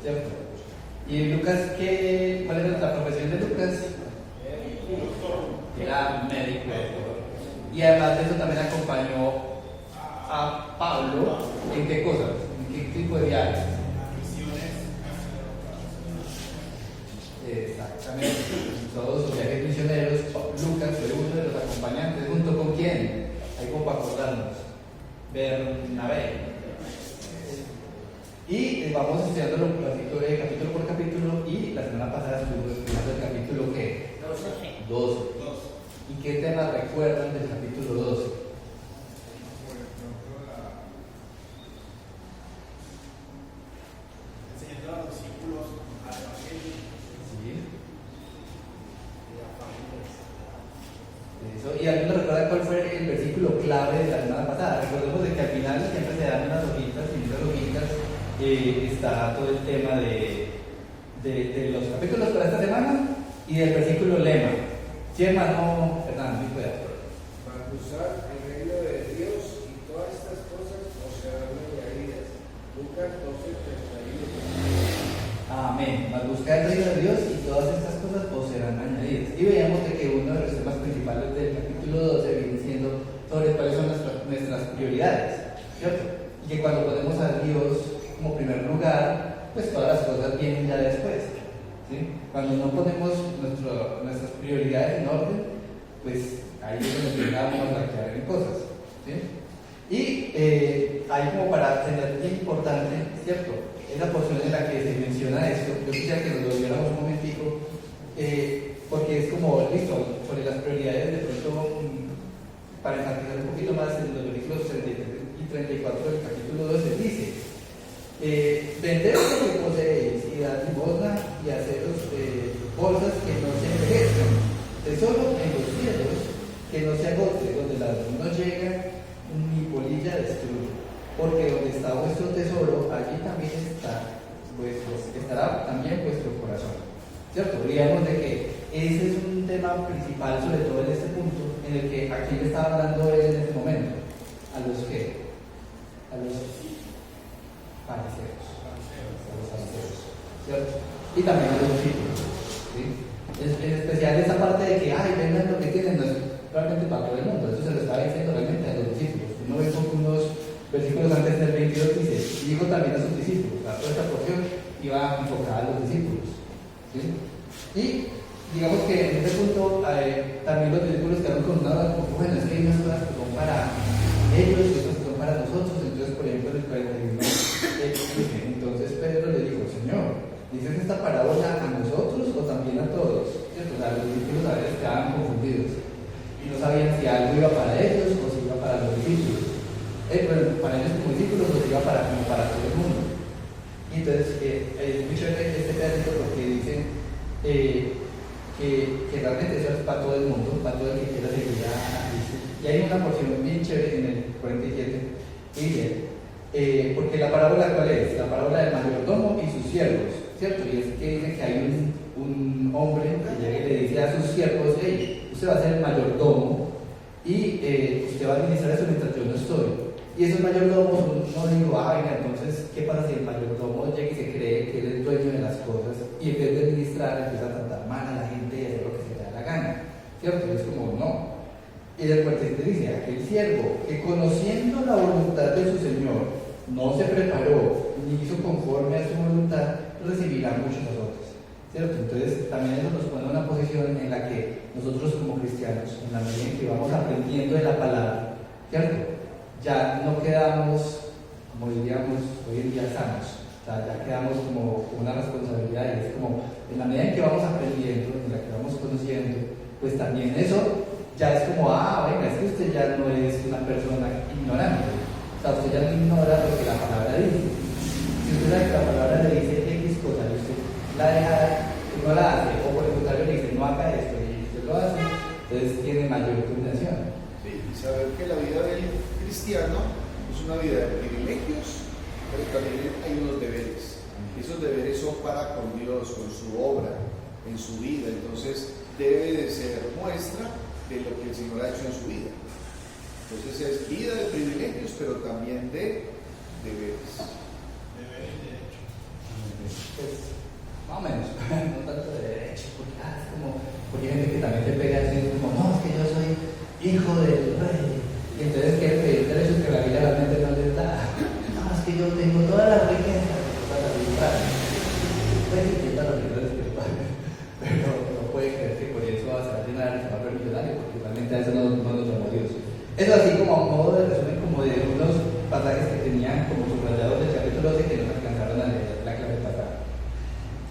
¿cierto? ¿Y Lucas cuál era la profesión de Lucas? Era médico. Y además de eso también acompañó a Pablo. ¿En qué cosas? ¿En qué tipo de viajes? Exactamente. En todos los viajes misioneros, Lucas fue uno de los acompañantes. ¿Junto con quién? Ahí como para acordarnos. Bernabé. Y vamos estudiando capítulo por capítulo, y la semana pasada estuvimos estudiando el capítulo ¿qué? 12. ¿Y qué temas recuerdan del capítulo 12? Enseñando a los discípulos al Evangelio. Sí. Eso. ¿Y alguno recuerda cuál fue el versículo clave de la semana pasada? Recordemos de que al final siempre se dan unas hojitas, y en esas hojitas está todo el tema de los capítulos para esta semana y del versículo lema. ¿Sí, hermano Fernando? ¿Sí puede? Para cruzar el reino de Dios y todas estas cosas os serán añadidas. Lucas 12:31. Amén. Mas buscar el reino de Dios y todas estas cosas os serán añadidas. Y veíamos de que uno de los temas principales del capítulo 12 viene siendo sobre cuáles son nuestras prioridades, ¿cierto? Y que cuando ponemos a Dios como primer lugar, pues todas las cosas vienen ya después, ¿sí? Cuando no ponemos nuestras prioridades en orden, pues ahí es donde empezamos a quedar en cosas, ¿sí? Y ahí como para tener bien importante, ¿cierto? Esa porción en la que se menciona esto, yo quisiera que nos lo viéramos un momentico, porque es como, listo, sobre las prioridades de pronto, para enfatizar un poquito más en los versículos 33 y 34 del capítulo 12, dice: vended lo que poseéis y dad limosna, y haceros bolsas que no se envejezcan, tesoro en los cielos que no se agote, donde la luz no llega ni polilla destruye, porque donde está vuestro tesoro, allí también estará también vuestro corazón, ¿cierto? Digamos de que ese es un tema principal, sobre todo en este punto, en el que a quién le estaba hablando él en este momento. ¿A los qué? A los fariseos, ¿cierto? Y también a los discípulos, ¿sí? En especial esa parte de que, vengan lo que tienen, no es realmente para todo el mundo. Eso se lo estaba diciendo realmente a los discípulos. Uno ve unos versículos antes del 22, dice, y dijo también a sus discípulos. Toda esta porción iba enfocada a los discípulos, ¿sí? Y digamos que en este punto también los discípulos quedaron con una duda, como, bueno, es que hay unas cosas que son para ellos y otras que son para nosotros. Entonces, por ejemplo, en el 41, entonces Pedro le dijo: Señor, ¿dices esta parábola a nosotros o también a todos? ¿Cierto? O sea, los discípulos a veces quedaban confundidos y no sabían si algo iba para ellos o si iba para los discípulos. Para ellos como discípulos o si iba para todo el mundo. Y entonces, es muy chévere este pedacito porque dicen que realmente eso es para todo el mundo, para todo el que quiera seguir a Cristo. Y hay una porción bien chévere en el 47 que dice, porque la parábola ¿cuál es? La parábola del mayordomo y sus siervos, ¿cierto? Y es que dice que hay un hombre que llega y le dice a sus siervos: hey, usted va a ser el mayordomo y usted va a administrar eso mientras yo no estoy. Y esos mayordomos, no digo, venga, entonces, ¿qué pasa si el mayordomo llega y se cree que es el dueño de las cosas y en vez de administrar empieza a tratar mal a la gente y hacer lo que se le da la gana? ¿Cierto? Y es como, no. Y el 47 dice: aquel siervo que conociendo la voluntad de su señor no se preparó ni hizo conforme a su voluntad, recibirá muchos azotes, ¿cierto? Entonces también eso nos pone en una posición en la que nosotros como cristianos, en la medida en que vamos aprendiendo de la palabra, ¿cierto?, ya no quedamos, como diríamos hoy en día, sanos. O sea, ya quedamos como una responsabilidad, y es como en la medida en que vamos aprendiendo, en la que vamos conociendo, pues también eso ya es como, venga, es que usted ya no es una persona ignorante. O sea, usted ya no ignora lo que la palabra dice. Si usted sabe que la palabra le dice X cosa y usted la deja, no la hace, o por el contrario le dice no haga esto y usted lo hace, entonces tiene mayor condenación. Sí, y saber que la vida del cristiano es una vida de privilegios, pero también hay unos deberes. Esos deberes son para con Dios, con su obra, en su vida. Entonces debe de ser muestra de lo que el Señor ha hecho en su vida. Entonces es vida de privilegios, pero también de deberes. Deberes y derechos. más o menos, no tanto de derecho, porque es como, porque hay gente que también te pega así, como, no, es que yo soy hijo del rey, y entonces quiere pedir derechos que la Biblia realmente no les da. No, es que yo tengo toda la riqueza, toda la riqueza, pues entienda los riquezas espirituales, pero no puede creer que por eso va a ser millonario, se va a ver millonario, porque realmente a eso no nos llamó Dios. Eso así como a modo de resumen, como de unos pasajes que tenían como subrayados del capítulo 12 que nos alcanzaron a leer la clase pasada.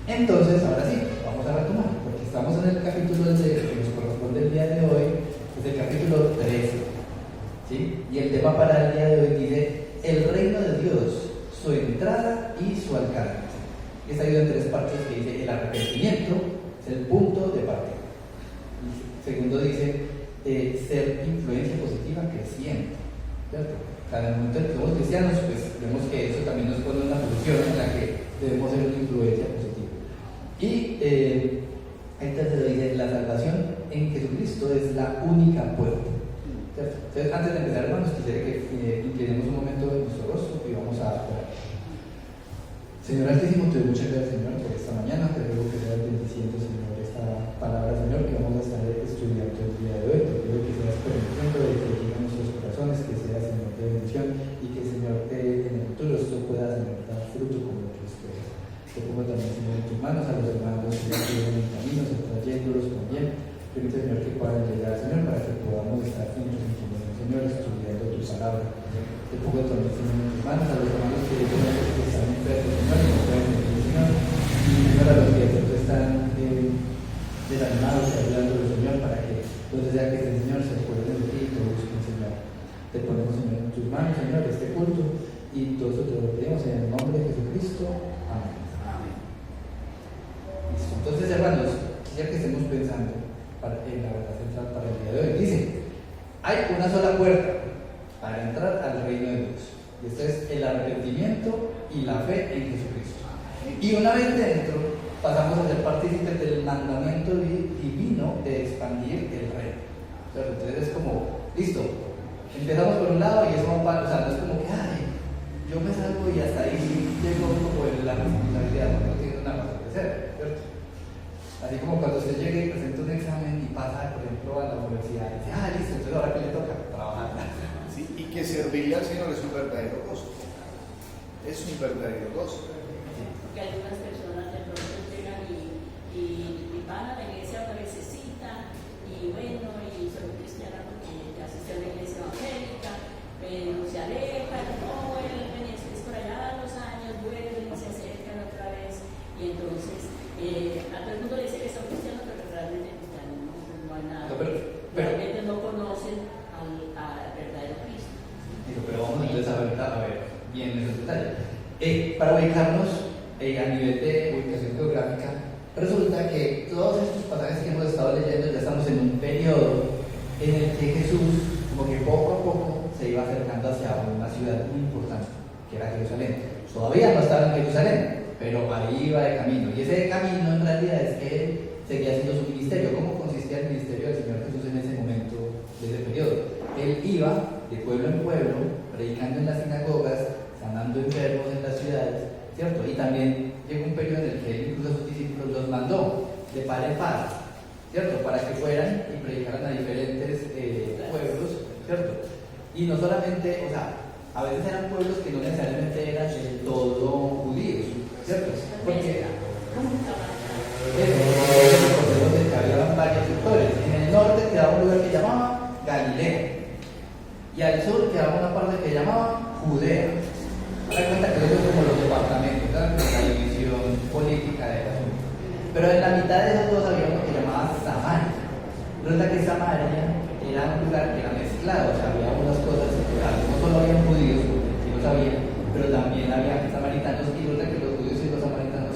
Entonces, ahora sí, vamos a retomar, porque estamos en el capítulo que nos corresponde el día de hoy, es el capítulo 13. ¿Sí? Y el tema para el día de hoy dice: el reino de Dios, su entrada y su alcance. Y está dividido en tres partes, que dice: el arrepentimiento es el punto de partida. Y segundo dice: ser influencia positiva creciente, ¿cierto? Cada momento que somos cristianos, pues vemos que eso también nos pone una posición en la que debemos ser una influencia positiva. Y ahí tercero dice: la salvación en Jesucristo es la única puerta, ¿cierto? Entonces, antes de empezar, hermanos, quisiera que inclinemos un momento en nuestro rostro y vamos a orar. Señor Altísimo, te doy muchas gracias, Señor, por esta mañana. Te ruego que seas bendiciendo, Señor, esta palabra, Señor, que vamos a estar estudiando el día de hoy. Te pido que seas permitiendo de que lleguen nuestros corazones, que seas, Señor, de bendición y que, Señor, en el futuro esto pueda, Señor, dar fruto como lo que esperas. Te pongo también, Señor, en tus manos a los hermanos, Señor, que vienen en camino, trayéndolos con bien. Permite, Señor, que puedan llegar, Señor, para que podamos estar juntos en tu nombre, Señor, estudiando tu palabra. Te pongo también, Señor, en tus manos a los hermanos que están enfermos, Señor, y no pueden venir, Señor. Y, Señor, a los que de pronto están desanimados, ayudándolos, Señor, para que donde sea que estén, Señor, se acuerden de ti y te busquen, Señor. Te ponemos, Señor, en tus manos, Señor, este culto, y todo eso te lo pedimos en el nombre de Jesucristo. Amén. Amén. Listo. Entonces, hermanos, quisiera que estemos pensando en la verdad central para el día de hoy. Dice: hay una sola puerta para entrar al reino de Dios, y esto es el arrepentimiento y la fe en Jesucristo. Y una vez dentro, pasamos a ser partícipes del mandamiento divino de expandir el reino. Entonces es como, listo, empezamos por un lado y eso va para, o sea, no es como que, ay, yo me salgo y hasta ahí llego como en la responsabilidad, porque no tiene una razón de ser, ¿cierto? Así como cuando usted llega y presenta un examen y pasa, por ejemplo, a la universidad y dice: ah, listo, entonces ahora que le toca trabajar. Sí, y que servirle al Señor es un verdadero gozo. Es un verdadero gozo. Porque algunas personas de pronto llegan y van a la iglesia por necesita, y bueno, y son cristianas porque asisten a la iglesia evangélica, pero se alejan, no, es por allá 2 años, vuelven y se acercan otra vez, y entonces a todo el mundo le dice que son cristianos, pero realmente no hay nada. Realmente no conocen al verdadero Cristo. Pero vamos entonces a ver bien esos detalles. Para ubicarnos a nivel de ubicación geográfica, resulta que todos estos pasajes que hemos estado leyendo ya estamos en un periodo en el que Jesús, como que poco a poco, se iba acercando hacia una ciudad muy importante, que era Jerusalén. Todavía no estaba en Jerusalén, pero ahí iba de camino. Y ese camino en realidad es que él seguía haciendo su ministerio. ¿Cómo consistía el ministerio del Señor Jesús en ese momento, de ese periodo? Él iba de pueblo en pueblo, predicando en las sinagogas, sanando enfermos en las ciudades, ¿cierto? Y también llegó un periodo en el que él incluso a sus discípulos los mandó de par en par, ¿cierto? Para que fueran y predicaran a diferentes pueblos, ¿cierto? Y no solamente, o sea, a veces eran pueblos que no necesariamente eran del todo judíos, ¿cierto? Porque recordemos que había varios sectores. En el norte quedaba un lugar que llamaba Galilea, y al sur quedaba una parte que llamaba Judea. Me da cuenta que eso es como los departamentos, ¿sabes? La división política del asunto. Pero en la mitad de esos dos había uno que llamaba Samaria. Resulta que Samaria era un lugar que era mezclado, o sea, había unas cosas, no solo había judíos, si lo sabían, pero también había samaritanos, y resulta que los judíos y los samaritanos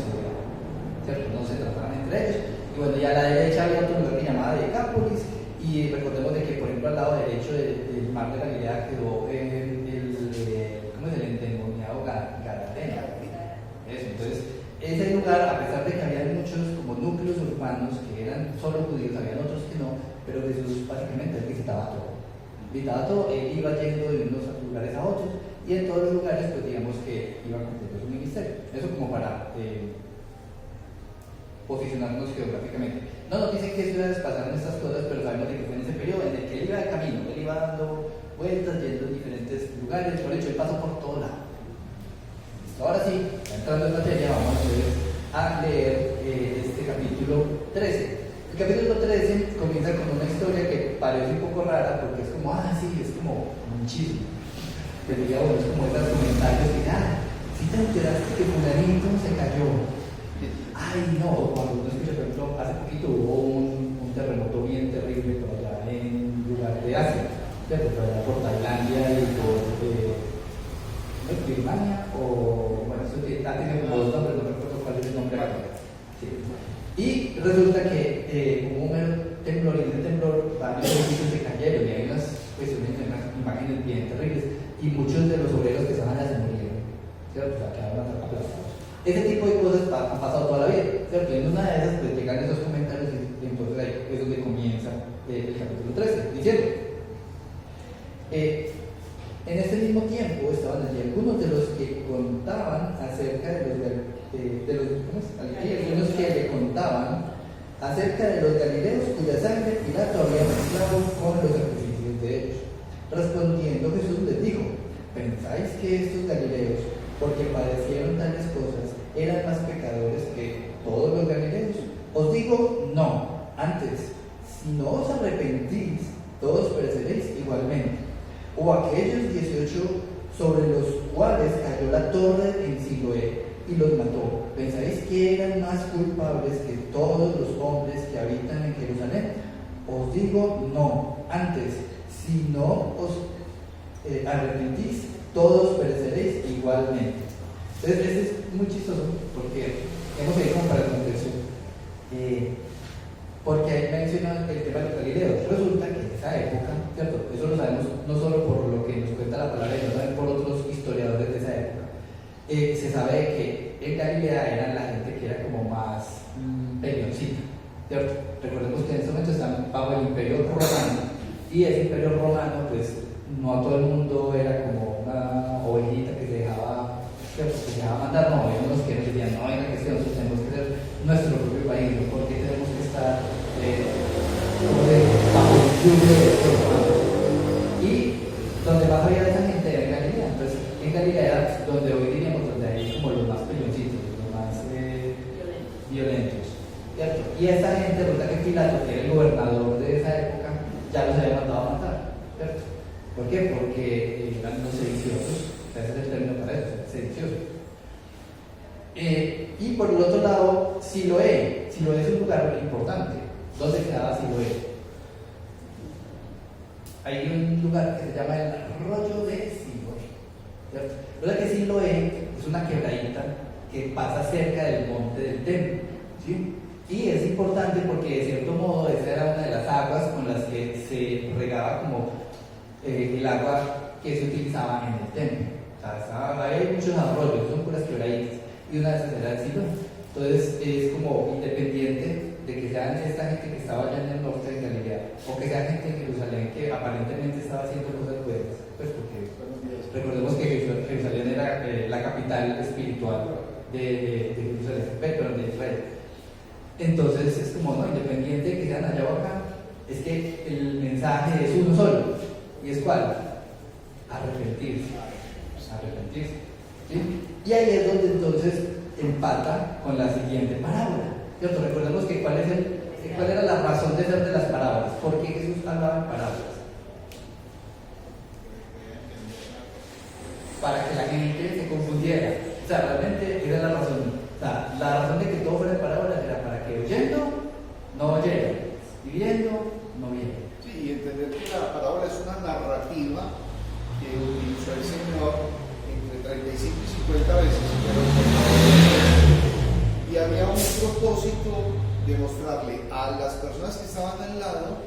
¿cierto? No se trataban entre ellos. Y bueno, ya a la derecha había otro lugar que llamaba Decápolis, y recordemos de que, por ejemplo, al lado derecho del mar de Galilea quedó ¿cómo es? El endemoniado Gadareno. Eso, entonces, ese lugar, a pesar de que había muchos como núcleos urbanos que eran solo judíos, habían otros que no, pero Jesús básicamente él visitaba todo, él iba yendo de unos lugares a otros, y en todos los lugares, pues digamos que iba cumpliendo su ministerio. Eso como para posicionarnos geográficamente. No nos dicen qué ciudades pasaron estas cosas, pero sabemos de que fue en ese periodo en el que él iba de camino, él iba dando vueltas, yendo a diferentes lugares, por hecho, él pasó por todo lado. Listo, ahora sí, entrando en materia, vamos a leer este capítulo 13. El capítulo 13 comienza con una historia que parece un poco rara, porque es como, sí, es como un chisme. Pero digamos, es como esos comentarios que, si te enteraste que fulanito se cayó. Ay, no, cuando uno escucha, por ejemplo, hace poquito hubo un terremoto bien terrible por allá en un lugar de Asia, ¿cierto? Por allá por Tailandia y por Birmania, o bueno, eso ha tenido como dos nombres, no recuerdo cuál es el nombre actual. Sí. Y resulta que hubo un mero temblor, y en ese temblor varios edificios se cayeron, y hay unas cuestiones, unas imágenes bien terribles, y muchos de los obreros que estaban allá se murieron, ¿cierto? O sea, quedaron aplastados. Ese tipo de cosas han pasado toda la vida, ¿cierto? Y en una de esas pues llegan esos comentarios y entonces ahí es donde comienza el capítulo 13, diciendo en este mismo tiempo estaban allí algunos de los que contaban acerca de algunos que le contaban acerca de los galileos cuya sangre Pilato había mezclado con los sacrificios de ellos. Respondiendo Jesús les dijo: ¿pensáis que estos galileos, porque padecieron tales cosas, eran más pecadores que todos los galileos? Os digo, no. Antes, si no os arrepentís, todos pereceréis igualmente. O aquellos 18 sobre los cuales cayó la torre en Siloé y los mató, ¿pensáis que eran más culpables que todos los hombres que habitan en Jerusalén? Os digo, no. Antes, si no os arrepentís, todos pereceréis igualmente. Entonces, este es muy chistoso porque hemos ido como para el contexto, porque ahí menciona el tema de los galileos. Resulta que en esa época, ¿cierto? Eso lo sabemos no solo por lo que nos cuenta la palabra, sino también por otros historiadores de esa época. Se sabe que en Galilea eran la gente que era como más peleoncita, ¿cierto? Recordemos que en ese momento están bajo el imperio romano, y ese imperio romano, pues no a todo el mundo era como una ovejita que se dejaba, ¿cierto? Que se dejaba mandar. No, había unos que decían, no, venga, que nosotros tenemos que ser nuestro propio país, ¿no? Porque tenemos que estar bajo el yugo de estos romanos. Y donde más había de esa gente era en Galilea. Entonces, en Galilea era donde hoy diríamos, donde hay como los más peloncitos, los más violentos, ¿cierto? Y esa gente, resulta que Pilato, que era el gobernador de esa época, ya los había mandado a matar, ¿cierto? ¿Por qué? Porque eran los sediciosos. Ese es el término para eso, sediciosos. Y por el otro lado, Siloé es un lugar importante. ¿Dónde quedaba Siloé? Hay un lugar que se llama el arroyo de Siloé, ¿cierto? Recuerda que Siloé es una quebradita que pasa cerca del monte del templo, ¿sí? Y es importante porque de cierto modo esa era una de las aguas con las que se regaba como el agua que se utilizaba en el templo. O sea, hay muchos arroyos, son puras quebraditas, y una de esas era el Siloé. Entonces es como independiente de que sean esta gente que estaba allá en el norte de Galilea, o que sea gente en Jerusalén que aparentemente estaba haciendo cosas buenas, pues porque recordemos que Jerusalén era la capital espiritual de Jerusalén, perdón, de Israel. Entonces es como, no, independiente de que sean allá o acá, es que el mensaje es uno solo. ¿Y es cuál? Arrepentirse. ¿Sí? Y ahí es donde entonces empata con la siguiente parábola, ¿cierto? Recordemos que cuál era la razón de ser de las parábolas. ¿Por qué Jesús hablaba en parábolas? Para que la gente se confundiera. O sea, realmente era la razón. O sea, la razón de que todo fuera en parábolas era para que oyendo no oyeran, y viendo no vieran. Sí, y entender que la parábola es una narrativa que utilizó el Señor entre 35 y 50 veces, y había un propósito de mostrarle a las personas que estaban al lado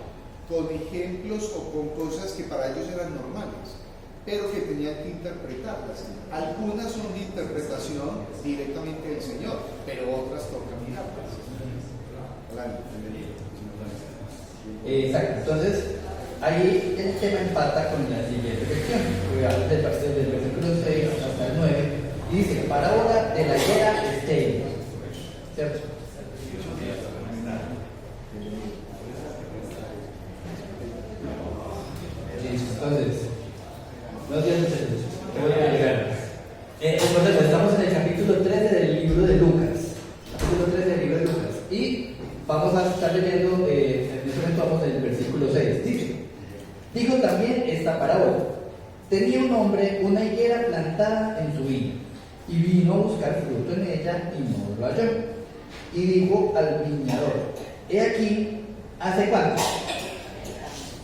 con ejemplos o con cosas que para ellos eran normales, pero que tenían que interpretarlas. Algunas son de interpretación directamente del Señor, pero otras tocan mirarlas. Exacto. Entonces, ahí el tema empata con la siguiente sección. Voy a hablar del versículo 6 hasta el 9, y dice: parábola de la higuera estéril, ¿cierto? Vamos a estar leyendo, en este momento vamos en el versículo 6. Dice: dijo también esta parábola. Tenía un hombre una higuera plantada en su viña, y vino a buscar fruto en ella y no lo halló. Y dijo al viñador: he aquí, ¿hace cuánto?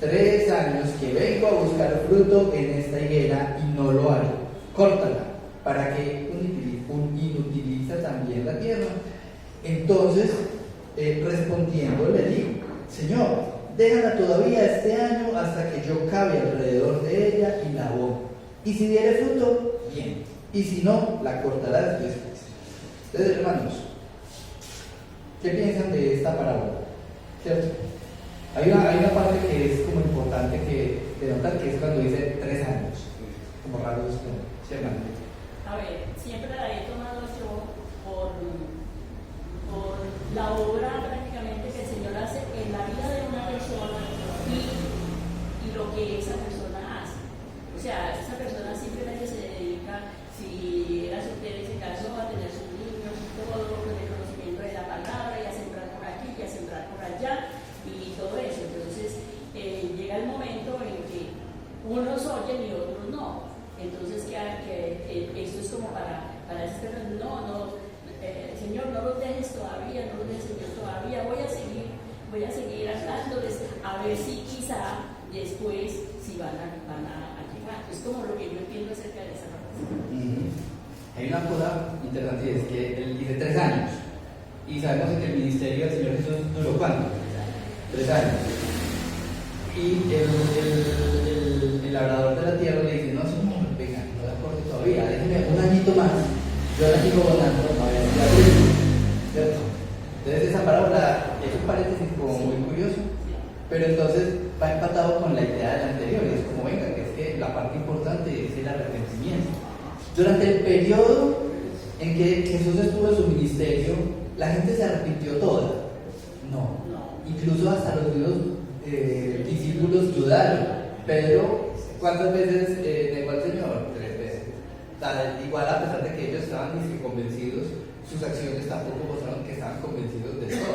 3 años que vengo a buscar fruto en esta higuera y no lo hallo. Córtala, para que inutiliza también la tierra. Entonces, respondiendo, le dijo: Señor, déjala todavía este año hasta que yo cabe alrededor de ella y la abono. Y si diere fruto, bien. Y si no, la cortarás después. Entonces, hermanos, ¿qué piensan de esta parábola? ¿Cierto? Hay una parte que es como importante de notar, que es cuando dice 3 años. Como raro esto, ¿sí, hermano? A ver, siempre la he tomado yo por la obra prácticamente que el Señor hace en la vida de una persona y lo que esa persona hace. O sea, esa persona simplemente se dedica, si era soltera y se casó, a tener sus niños y todo, con el conocimiento de la palabra, y a sembrar por aquí, y a sembrar por allá, y todo eso. Entonces, llega el momento en que unos oyen y otros no. Entonces, esto es como para esas personas: Señor, no los dejes todavía, no los dejes, Señor, todavía voy a seguir hablándoles, a ver si quizá después si van a llegar. Es como lo que yo entiendo acerca de esa relación. Hay una cosa interesante, y es que él dice 3 años, y sabemos que el ministerio del Señor Jesús duró ¿cuánto? 3 años. Y el labrador de la tierra le dice: no, Señor, venga, no la corte todavía, déjeme un añito más, yo la sigo abonando, a ver si la abrigo, ¿cierto? Entonces esa parábola es un paréntesis como muy curioso, pero entonces va empatado con la idea de la anterior, y es como, venga, que es que la parte importante es el arrepentimiento. Durante el periodo en que Jesús estuvo en su ministerio, ¿la gente se arrepintió toda? No. Incluso hasta los mismos discípulos dudaron. Pedro, ¿cuántas veces negó al Señor? 3 veces. Igual, a pesar de que ellos estaban convencidos, sus acciones tampoco mostraron que estaban convencidos de todo.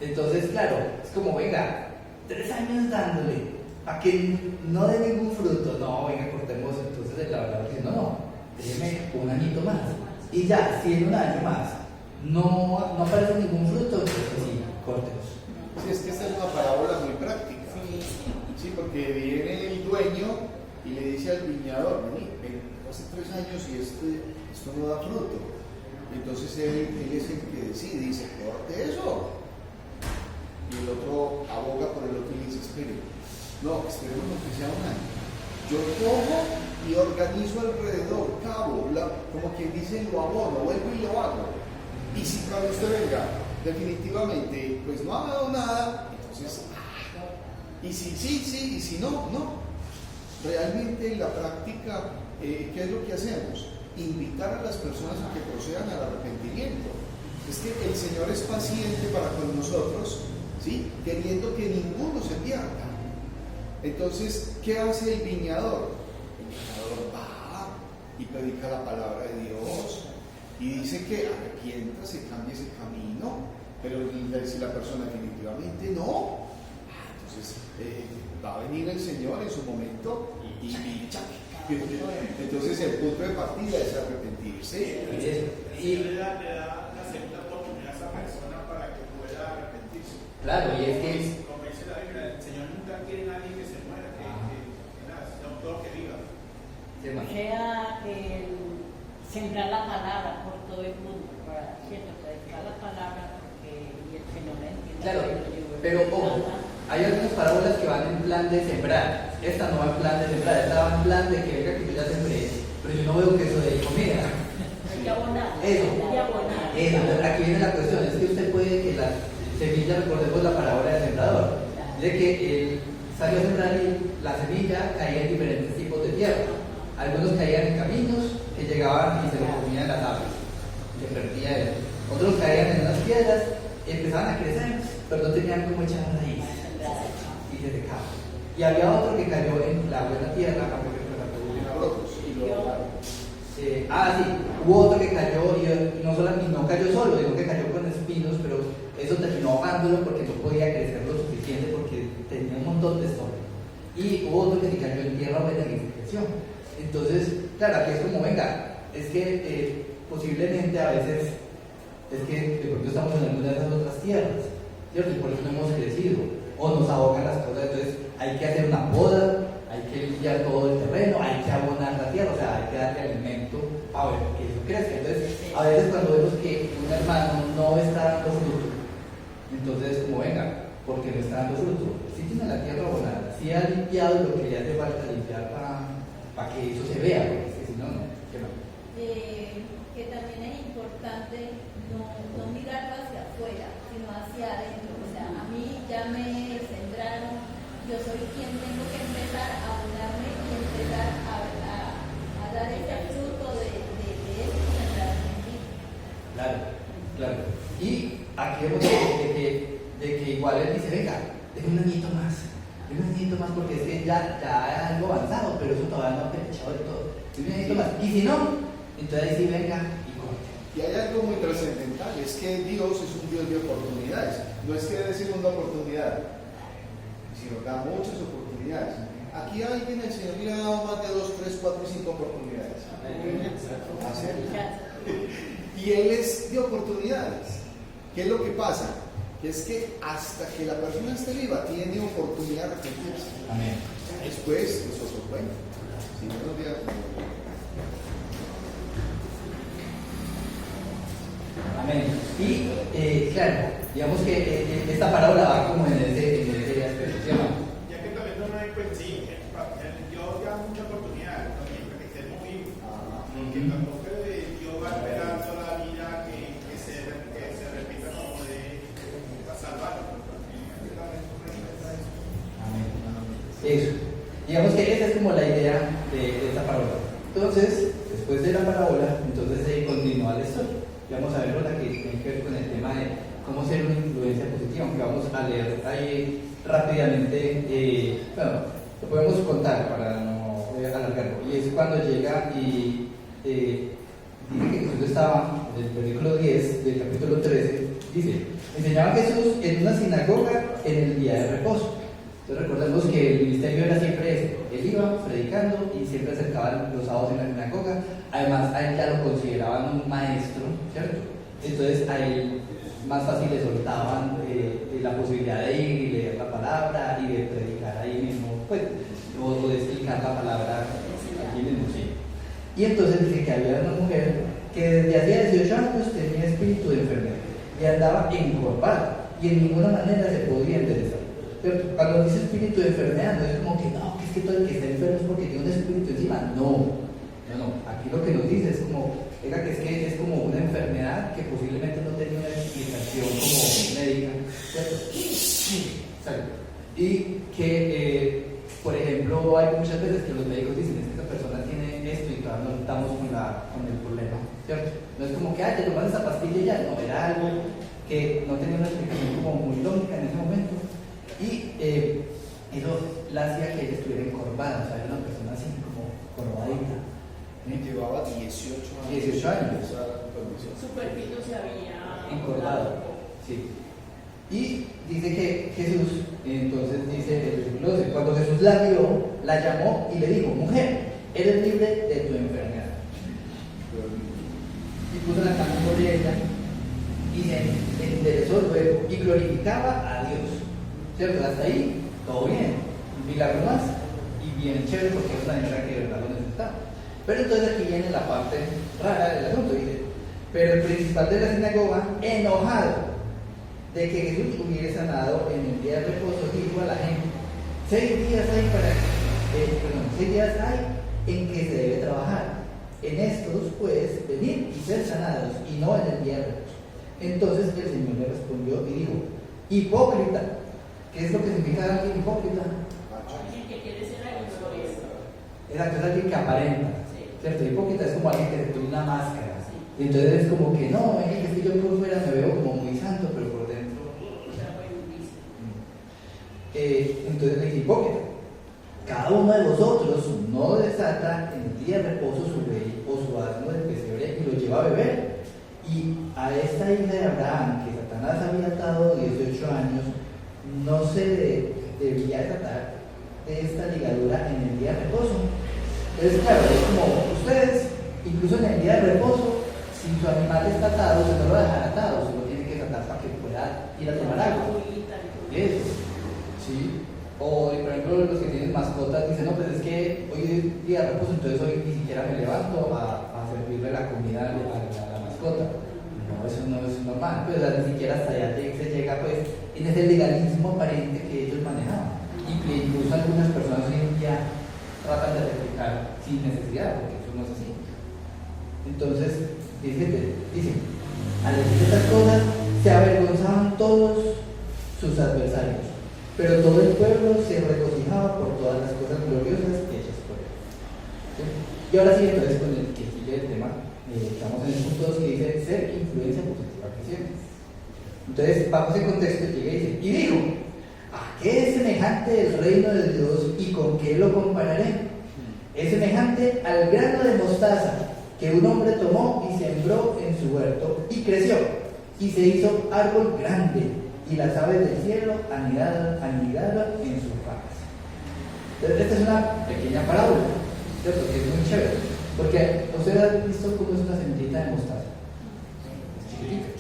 Entonces, claro, es como, venga, 3 años dándole a que no dé ningún fruto. No, venga, cortemos. Entonces el labrador dice: no, déjeme un añito más. Y ya, si en un año más no aparece ningún fruto, entonces sí, córtelos. Sí, es que esta es una parábola muy práctica. Sí, porque viene el dueño y le dice al viñador: vení, hace 3 años y esto no da fruto. Entonces él es el que decide, dice: corte eso. Y el otro aboga por el otro y dice: espere, no, esperemos que sea un año. Yo cojo y organizo alrededor, cabo, como quien dice, lo abono, vuelvo y lo hago. Y si cuando usted venga, definitivamente, pues no ha dado nada, entonces, y si sí, y si no. Realmente en la práctica, ¿qué es lo que hacemos? Invitar a las personas a que procedan al arrepentimiento. Es que el Señor es paciente para con nosotros, ¿sí? Queriendo que ninguno se pierda. Entonces, ¿qué hace el viñador? El viñador va y predica la palabra de Dios y dice que arrepiéntase, cambie ese camino, pero si la persona definitivamente no, entonces va a venir el Señor en su momento y entonces el punto de partida es arrepentirse. Y le da la segunda oportunidad a esa persona para que pueda arrepentirse. Claro, y es que como dice la Biblia, el Señor nunca quiere a nadie que se muera, que nada, sino todo que viva. O sea, sembrar la palabra por todo el mundo, ¿cierto? Predicar la palabra y el que no la entiende. claro, pero ojo, hay algunas parábolas que van en plan de sembrar. Esta no va en plan de sembrar, esta va en plan de que venga, que yo ya sembré, pero yo no veo que eso de comida. Hay que abonar. Eso. Hay que abonar. Aquí viene la cuestión, es que usted puede que la semilla, recordemos la parábola del sembrador, de que él salió a sembrar y la semilla caía en diferentes tipos de tierra. Algunos caían en caminos que llegaban y se lo comían las aves, que perdía él. Otros caían en unas piedras y empezaban a crecer, pero no tenían como echar raíz y se secaban. Y había otro que cayó en la buena tierra, hubo otro que cayó y no cayó solo, sino que cayó con espinos hilos, pero eso terminó ahogándolo porque no podía crecer lo suficiente porque tenía un montón de estómago. Y hubo otro que se cayó en tierra buena y creció. Entonces, claro, aquí es como, venga, es que posiblemente a veces es que de pronto estamos en alguna de esas otras tierras, ¿cierto? Y por eso no hemos crecido, o nos ahogan las cosas, entonces hay que hacer una poda, hay que limpiar todo el terreno, hay que abonar la tierra, o sea, hay que darle alimento para ver que eso crezca. Entonces, a veces cuando vemos que un hermano no está dando fruto, entonces como, venga, porque no está dando fruto, sí tiene la tierra abonada, sí ha limpiado lo que le hace falta limpiar para que eso se vea, porque si no, no, que no. Que también es importante no mirarlo hacia afuera, sino hacia adentro. O sea, a mí ya me sembraron, yo soy quien tengo que empezar a abonarme y empezar a dar ese fruto de eso que sembraron en mí. Claro, claro. Y aquí vemos de que igual él dice, venga, denme un añito más, porque es que ya hay algo avanzado, pero eso todavía no ha aprovechado del todo. Denme un añito más. Y si no, entonces ahí sí venga y corte. Y hay algo muy trascendental, es que Dios es un Dios de oportunidades. No es que dé segunda oportunidad, sino da muchas oportunidades. Aquí a alguien el Señor le ha dado más de 2, 3, 4 y 5 oportunidades. ¿Así? Y Él es de oportunidades. ¿Qué es lo que pasa? Que es que hasta que la persona esté viva tiene oportunidad de arrepentirse. Amén. Después es otro cuento. Si no nos diga. Amén. Y claro, digamos que esta parábola va como en ese aspecto, ¿sí o no? Ya que también no hay, pues sí, Dios da mucha oportunidad también para que estemos vivos. Porque tampoco Dios va a esperar toda la vida que se repita como de salvar. Amén. Eso. Digamos que esa es como la idea de esta parábola. Entonces, después de la parábola, entonces se continúa la historia. Y vamos a ver la que tiene que ver con el tema de cómo ser una influencia positiva, aunque vamos a leer ahí rápidamente, bueno, lo podemos contar para no alargarlo. Y es cuando llega y dice que Jesús estaba, en el versículo 10 del capítulo 13, dice, enseñaba Jesús en una sinagoga en el día de reposo. Entonces recordemos que el ministerio era siempre ese, él iba predicando y siempre acercaban los sábados en la sinagoga. Además a él ya lo consideraban un maestro, ¿cierto? Entonces a él más fácil le soltaban la posibilidad de ir y leer la palabra y de predicar ahí mismo, pues, o de explicar la palabra allí mismo, sí. Y entonces dice que había una mujer que desde hacía 18 años tenía espíritu de enfermedad y andaba encorvada y en ninguna manera se podía enderezar. ¿Cierto? Cuando dice espíritu de enfermedad, no es como que no, es que todo el que está enfermo es porque tiene un espíritu encima. No. Aquí lo que nos dice es como, que es como una enfermedad que posiblemente no tenía una explicación como médica, ¿cierto? Exacto. Y que, por ejemplo, hay muchas veces que los médicos dicen es que esta persona tiene esto y todavía no estamos con el problema, ¿cierto? No es como que, te tomas esa pastilla y ya, no, era algo que no tenía una explicación como muy lógica en ese momento. Y eso la hacía que ella estuviera encorvada, o sea, era una persona así como corvadita. Llevaba 18 años. 18 años. Su cuerpito se había Encorvado. Sí. Y dice que Jesús, entonces dice el versículo 12, cuando Jesús la vio, la llamó y le dijo, mujer, eres libre de tu enfermedad. Y puso la mano sobre ella y se enderezó luego y glorificaba a Dios. ¿Cierto? Hasta ahí, todo bien. Un milagro más y bien chévere porque es una señora que de verdad lo necesitaba. Pero entonces aquí viene la parte rara del asunto, dice, pero el principal de la sinagoga, enojado de que Jesús hubiera sanado en el día de reposo, dijo a la gente, 6 días hay en que se debe trabajar, en estos puedes venir y ser sanados, y no en el día de reposo. Entonces el Señor le respondió y dijo, hipócrita, ¿qué es lo que significa alguien hipócrita? alguien que quiere ser algo no lo es. Exacto, es alguien que aparenta. ¿Cierto? Hipócrita es como alguien que se pone una máscara. Sí. Y entonces es como que no, es que yo por fuera me veo como muy santo, pero por dentro. Entonces le dice hipócrita. Cada uno de vosotros no desata en el día de reposo su rey o su asno del pesebre y lo lleva a beber. Y a esta hija de Abraham, que Satanás había atado 18 años, no se debía tratar de esta ligadura en el día de reposo. Entonces, claro, es como ustedes, incluso en el día de reposo, si su animal está atado, se no lo dejan atado, se lo tienen que tratar para que pueda ir a tomar agua. Eso, sí. O, por ejemplo, los que tienen mascotas dicen, no, pues es que hoy es día de reposo, entonces hoy ni siquiera me levanto a servirle la comida a la mascota. No, eso no es normal, pues ni siquiera hasta allá se llega pues en ese legalismo aparente que ellos manejaban y que incluso algunas personas hoy en día tratan de replicar sin necesidad, porque eso no es así. Entonces, dice, al decir estas cosas se avergonzaban todos sus adversarios, pero todo el pueblo se regocijaba por todas las cosas gloriosas hechas por él. ¿Sí? Y ahora sí, entonces con el que sigue el tema, estamos en el punto 2 que dice ser influencia positiva creciente. Entonces, bajo ese contexto llega y dice, y dijo, ¿a qué es semejante el reino de Dios y con qué lo compararé? Es semejante al grano de mostaza que un hombre tomó y sembró en su huerto y creció y se hizo árbol grande y las aves del cielo anidaron en sus ramas. Entonces, esta es una pequeña parábola, ¿cierto? Que es muy chévere, porque ustedes han visto cómo es una semillita de mostaza. Es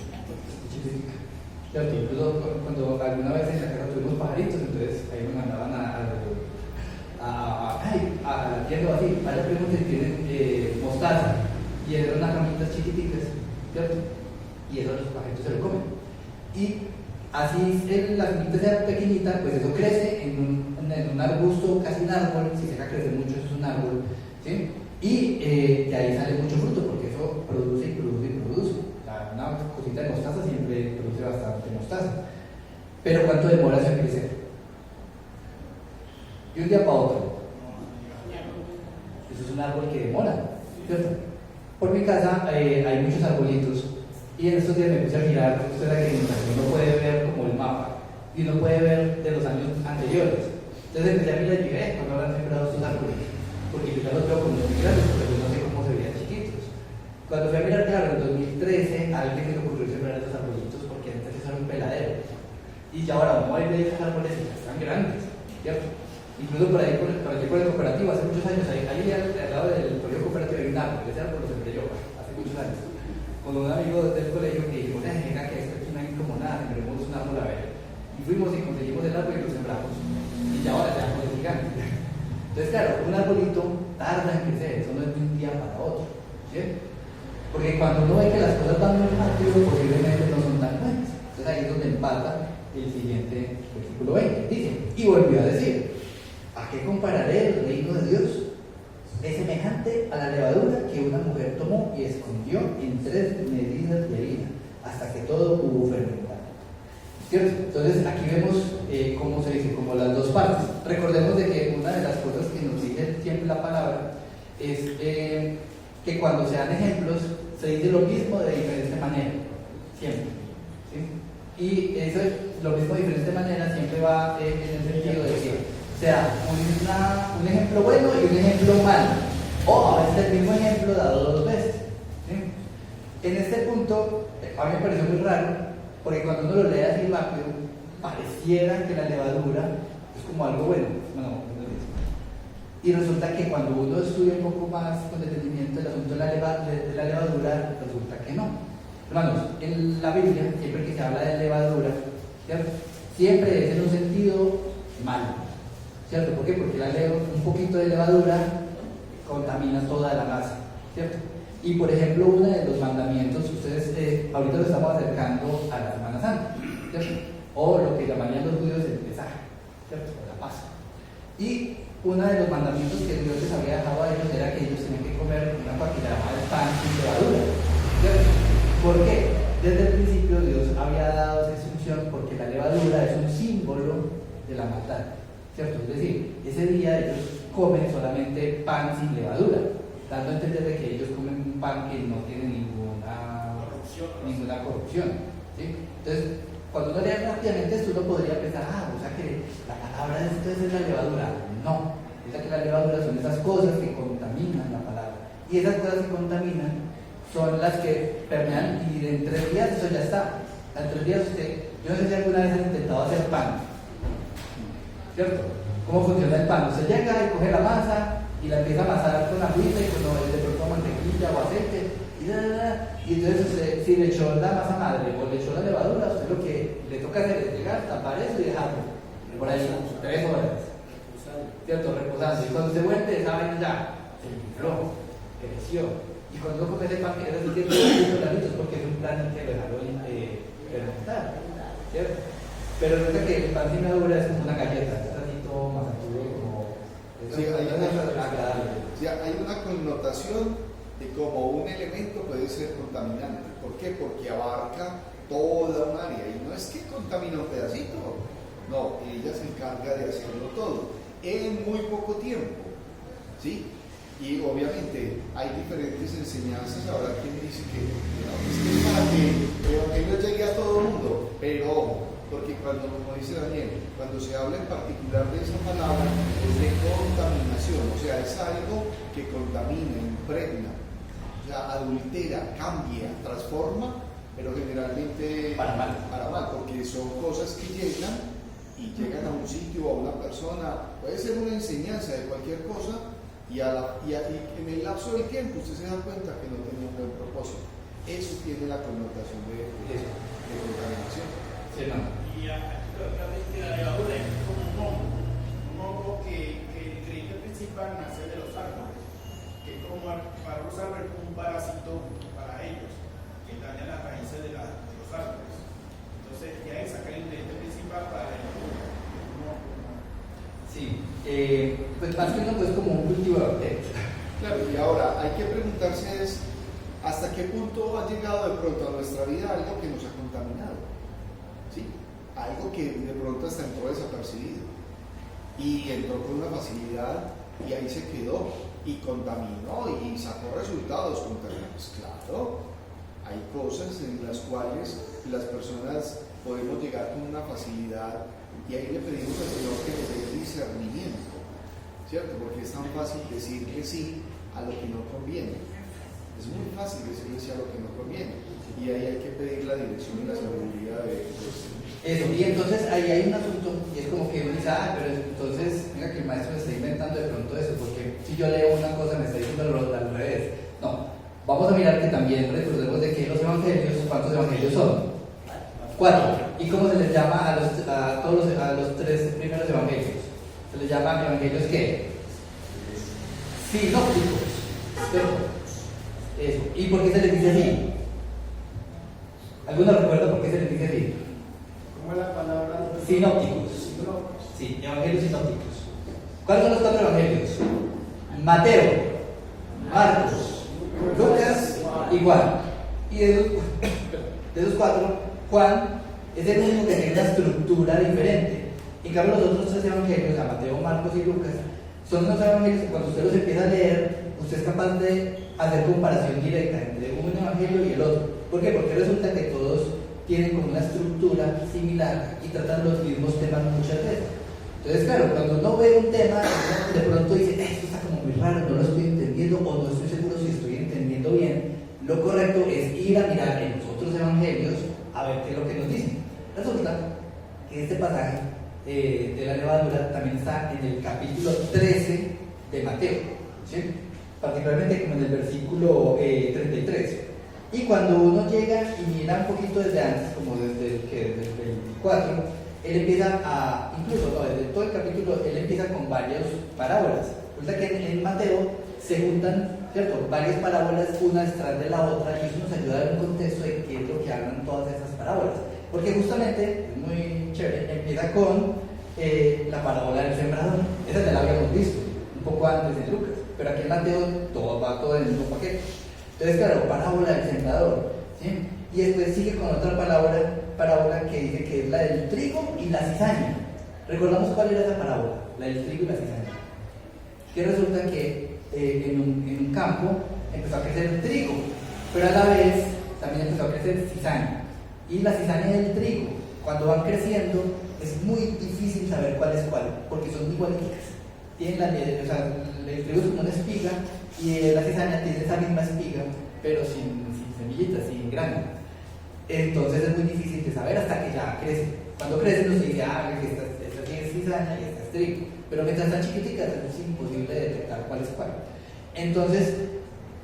chiquitica, ¿cierto? Incluso cuando alguna vez en la casa tuvimos pajaritos, entonces ahí me mandaban a viendo así, vaya preguntas que tienen mostaza, y eran unas ramitas chiquiticas, ¿cierto? Y eso los pajaritos se lo comen. Y así la semillita sea pequeñita, pues eso crece en un arbusto, casi un árbol. Si se deja crecer mucho, eso es un árbol, ¿sí? Y de ahí sale mucho fruto, porque eso produce y produce y produce. Una cosita de mostaza siempre produce bastante mostaza. Pero ¿cuánto demora eso en crecer? De un día para otro. Eso es un árbol que demora, ¿cierto? Por mi casa hay muchos arbolitos. Y en estos días me puse a mirar, usted sabe que uno puede ver como el mapa y uno puede ver de los años anteriores. Entonces empecé a mirar y dije, ¿cuándo habrán sembrado estos árboles? Porque yo ya los veo como muy grandes, pero yo no sé cómo se veían chiquitos. Cuando fui a mirar, claro, en 2013 a alguien se le ocurrió sembrar estos arbolitos porque antes eso era un peladero. Y ya ahora uno ve esos árboles y ya están grandes, ¿cierto? Incluso por ahí, por el cooperativo, hace muchos años, ahí al lado del colegio cooperativo hay un árbol, ese árbol lo sembré yo hace muchos años. Con un amigo del colegio que dijo, venga, que esto aquí no hay como nada, sembremos un árbol a ver. Y fuimos y conseguimos el árbol y lo sembramos. Y ya ahora ya es gigante. Entonces, claro, un arbolito tarda en crecer, eso no es de un día para otro, ¿sí? Porque cuando uno ve que las cosas van muy rápido, posiblemente no son tan buenas. Entonces ahí es donde empata el siguiente versículo 20. Dice, y volvió a decir, ¿a qué compararé el reino de Dios? Es semejante a la levadura que una mujer tomó y escondió en 3 medidas de harina, hasta que todo hubo fermentado. ¿Cierto? Entonces aquí vemos cómo se dice, como las dos partes. Recordemos de que una de las cosas que nos dice siempre la palabra es que cuando se dan ejemplos se dice lo mismo de diferente manera, siempre. ¿Sí? Y eso, lo mismo de diferente manera, siempre va en el sentido de que sea un ejemplo bueno y un ejemplo malo, o a veces el mismo ejemplo dado 2 veces. ¿Sí? En este punto, a mí me pareció muy raro, porque cuando uno lo lee así rápido, pareciera que la levadura es como algo bueno. Y resulta que cuando uno estudia un poco más con detenimiento el asunto de la levadura, resulta que no. Hermanos, en la Biblia, siempre que se habla de levadura, ¿cierto? Siempre es en un sentido malo. ¿Cierto? ¿Por qué? Porque un poquito de levadura contamina toda la masa, ¿cierto? Y por ejemplo, uno de los mandamientos, ustedes ahorita lo estamos acercando a la Semana Santa, ¿cierto? O lo que llamarían los judíos el Pesaj, ¿cierto? O la Pascua. Y uno de los mandamientos que Dios les había dejado a ellos era que ellos tenían que comer una cosa que se llamaba el pan sin levadura, ¿cierto? ¿Por qué? Desde el principio Dios había dado esa instrucción porque la levadura es un símbolo de la maldad, ¿cierto? Es decir, ese día ellos comen solamente pan sin levadura, dando a entender de que ellos comen un pan que no tiene ninguna corrupción, ¿sí? Entonces, cuando uno lee rápidamente esto, uno podría pensar, o sea que la palabra de esto es la levadura. No, es que la levadura son esas cosas que contaminan la palabra. Y esas cosas que contaminan son las que permean y en 3 días eso ya está. Al 3 días yo no sé si alguna vez han intentado hacer pan, ¿cierto? ¿Cómo funciona el pan? Usted llega y coge la masa y la empieza a amasar con agüita y con de pronto mantequilla o aceite y entonces usted, si le echó la masa madre o le echó la levadura, usted lo que le toca hacer es llegar, tapar eso y dejarlo por ahí 3 horas, ¿cierto? Reposando. Y cuando se vuelve, esa vaina ya se infló, creció. Y cuando uno come ese pan, quiere decir que tiene $100 porque es un plan que lo dejaron fermentar, ¿cierto? Pero resulta que el pan sin levadura es como una galleta, es así todo masatudo, como... Sí, agradable. Sí, hay una connotación de cómo un elemento puede ser contaminante. ¿Por qué? Porque abarca toda un área y no es que contamina un pedacito, no, ella se encarga de hacerlo todo en muy poco tiempo, ¿sí? Y obviamente hay diferentes enseñanzas. Ahora quien dice que no, es que es para que el evangelio llegue a todo el mundo, pero porque cuando, como dice Daniel, cuando se habla en particular de esa palabra es de contaminación, o sea, es algo que contamina, impregna, o sea, adultera, cambia, transforma, pero generalmente para mal, porque son cosas que llegan a un sitio, a una persona, puede ser una enseñanza de cualquier cosa y en el lapso del tiempo usted se da cuenta que no tenía un buen propósito. Eso tiene la connotación de contaminación. Sí, no. Y la levadura es como un hongo que el ingrediente principal nace de los árboles, que como para los árboles es un parásito para ellos, que daña las raíces de los árboles. Entonces, de ahí saca el ingrediente principal para la levadura. Sí, pues más que no, pues como un cultivo de bacterias. Claro, y ahora hay que preguntarse es hasta qué punto ha llegado de pronto a nuestra vida algo que nos ha contaminado, ¿sí? Algo que de pronto hasta entró desapercibido y entró con una facilidad y ahí se quedó y contaminó y sacó resultados contaminados. Claro, hay cosas en las cuales las personas podemos llegar con una facilidad y ahí le pedimos al Señor que nos dé discernimiento, ¿cierto? Porque es tan fácil decirle sí a lo que no conviene. Es muy fácil decirle sí a lo que no conviene. Y ahí hay que pedir la dirección y la sabiduría de Dios. Eso, y entonces ahí hay un asunto, y es como que uno dice, pero entonces, venga que el maestro me está inventando de pronto eso, porque si yo leo una cosa me está diciendo al revés. No, vamos a mirar que también recordemos de que los evangelios, ¿cuántos evangelios son? 4. ¿Y cómo se les llama a los 3 primeros evangelios? Se les llama evangelios ¿qué? Sinópticos, ¿cierto? Eso. ¿Y por qué se les dice así? ¿Alguno recuerda por qué se les dice así? ¿Cómo es la palabra? Sinópticos. Sí, evangelios sinópticos. ¿Cuáles son los 4 evangelios? Mateo, Marcos, Lucas y Juan. Y de esos 4, Juan es el único que tiene una estructura diferente. En cambio, los otros 3 evangelios, Mateo, Marcos y Lucas, son unos evangelios que cuando usted los empieza a leer, usted es capaz de hacer comparación directa entre un evangelio y el otro. ¿Por qué? Porque resulta que todos tienen como una estructura similar y tratan los mismos temas muchas veces. Entonces, claro, cuando uno ve un tema, de pronto dice, esto está como muy raro, no lo estoy entendiendo o no estoy seguro si estoy entendiendo bien. Lo correcto es ir a mirar en los otros evangelios a ver qué es lo que nos dicen. Resulta que este pasaje de la levadura también está en el capítulo 13 de Mateo, ¿sí? Particularmente como en el versículo 33. Y cuando uno llega y mira un poquito desde antes, como desde el 24, él empieza desde todo el capítulo, él empieza con varias parábolas. Resulta que en Mateo se juntan, ¿cierto?, varias parábolas una detrás de la otra y eso nos ayuda a dar un contexto de qué es lo que hablan todas esas parábolas. Porque justamente, es muy chévere, empieza con la parábola del sembrador. Esa ya la habíamos visto un poco antes en Lucas, pero aquí en Mateo va todo en el mismo paquete. Entonces, claro, parábola del sembrador, ¿sí? Y después sigue con otra parábola que dice que es la del trigo y la cizaña. ¿Recordamos cuál era esa parábola? La del trigo y la cizaña. Que resulta que en un campo empezó a crecer trigo, pero a la vez también empezó a crecer cizaña. Y la cizaña del trigo, cuando van creciendo, es muy difícil saber cuál es cuál, porque son igualitas. Tienen el trigo es como una espiga y la cizaña tiene esa misma espiga, pero sin semillitas, sin grano. Entonces es muy difícil de saber hasta que ya crece. Cuando crece uno se dice, que esta tiene cizaña y esta es trigo. Pero mientras están chiquiticas es imposible detectar cuál es cuál. Entonces,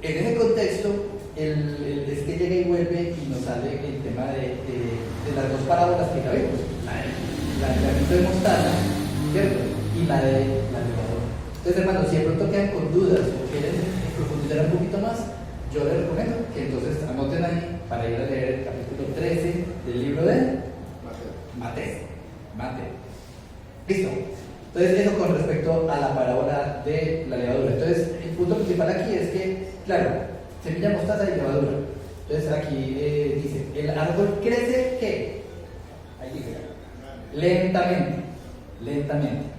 en ese contexto, es que llega y vuelve y nos sale el tema de las dos parábolas que ya vimos. La del granito de mostaza, ¿cierto? Y la de la levadura. Entonces, hermanos, si de pronto quedan con dudas o quieren profundizar un poquito más, yo les recomiendo que entonces anoten ahí para ir a leer el capítulo 13 del libro de Mateo. Listo. Entonces, eso con respecto a la parábola de la levadura. Entonces, el punto principal aquí es que, claro, semilla, mostaza y levadura. Entonces, aquí dice: el árbol crece, ¿qué? Ahí dice: lentamente.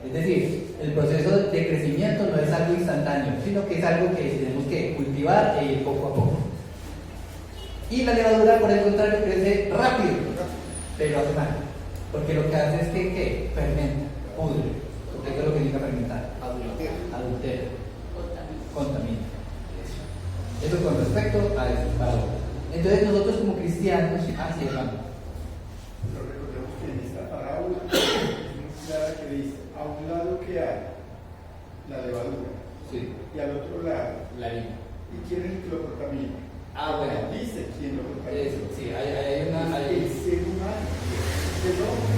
Es decir, el proceso de crecimiento no es algo instantáneo, sino que es algo que tenemos que cultivar e ir poco a poco. Y la levadura, por el contrario, crece rápido, pero hace mal. Porque lo que hace es que fermenta, pudre. ¿Qué es lo que significa fermentar? Adultera. Contamina. Eso con respecto a esas parábolas. Entonces nosotros como cristianos, sí, hermano. Pero recordemos que en esta parábola es muy clara que dice, a un lado que hay la levadura, Sí. y al otro lado, La harina. ¿y quién es el que lo contamina? Bueno. Dice quién lo contamina. Sí, hay una. El ser humano, el hombre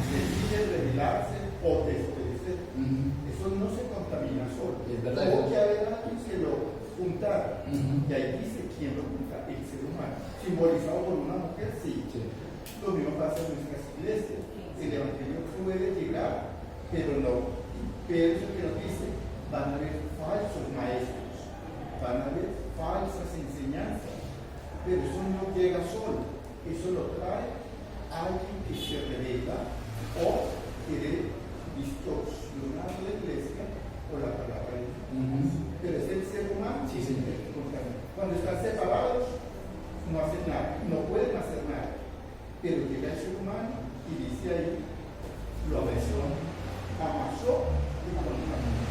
decide revelarse o desperecer. Eso no se contamina solo. Es verdad. Tuvo que haber alguien que lo juntara. Ujú. Y ahí dice quién lo junta, el ser humano. Simbolizado por una mujer, sí. Lo mismo pasa en nuestras iglesias. El evangelio puede llegar, pero eso que nos dice, van a haber falsos maestros, van a haber falsas enseñanzas, pero eso no llega solo, eso lo trae alguien que se revela o quiere distorsionar la iglesia o la palabra de Dios. Pero es el ser humano. Sí, sí. Cuando están separados, no hacen nada, no pueden hacer nada. Pero llega el ser humano y dice ahí, lo amasó y contaminó.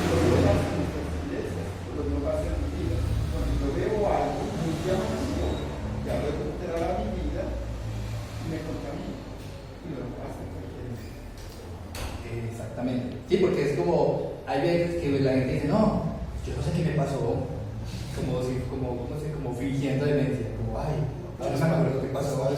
Lo mismo pasa en nuestras iglesias, lo mismo pasa en mi vida. Cuando yo veo algo muy llamativo, que hablo contra mi vida, me contamina. Y lo pasa en cualquier vida. Exactamente. Sí, porque es como, hay veces que la gente dice, no, yo no sé qué me pasó, como fingiendo demencia, como, ay, yo no me acuerdo qué pasó.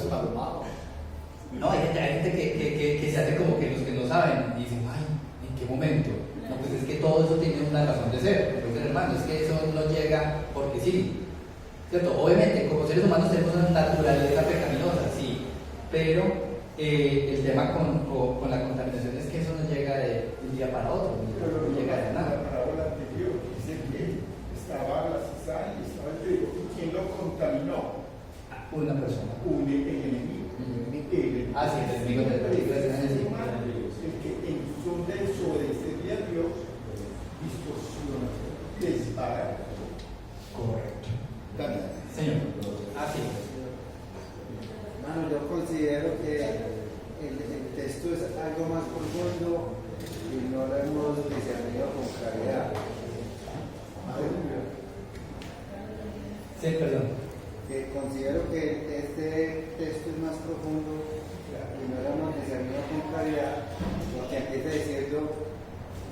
No, hay gente que se hace como que los que no saben dicen, ay, ¿en qué momento? No, pues es que todo eso tiene una razón de ser. Entonces, hermano, es que eso no llega porque sí. ¿Cierto? Obviamente, como seres humanos tenemos una naturaleza pecaminosa, sí, pero el tema con la contaminación es que eso no llega de un día para otro, Pero no llega de nada. la parábola anterior dice que estaba la cizaña y estaba el trigo. ¿Y quién lo contaminó? Una persona. El enemigo. El enemigo del peligro es el enemigo. El que en son de desobedecer a Dios distorsiona, dispara. Correcto. Dale. Señor. Sí. Hermano, yo considero que el texto es algo más profundo y no lo hemos discernido con claridad. Sí, perdón. Que considero que este texto es más profundo y no lo hemos discernido con claridad, porque empieza diciendo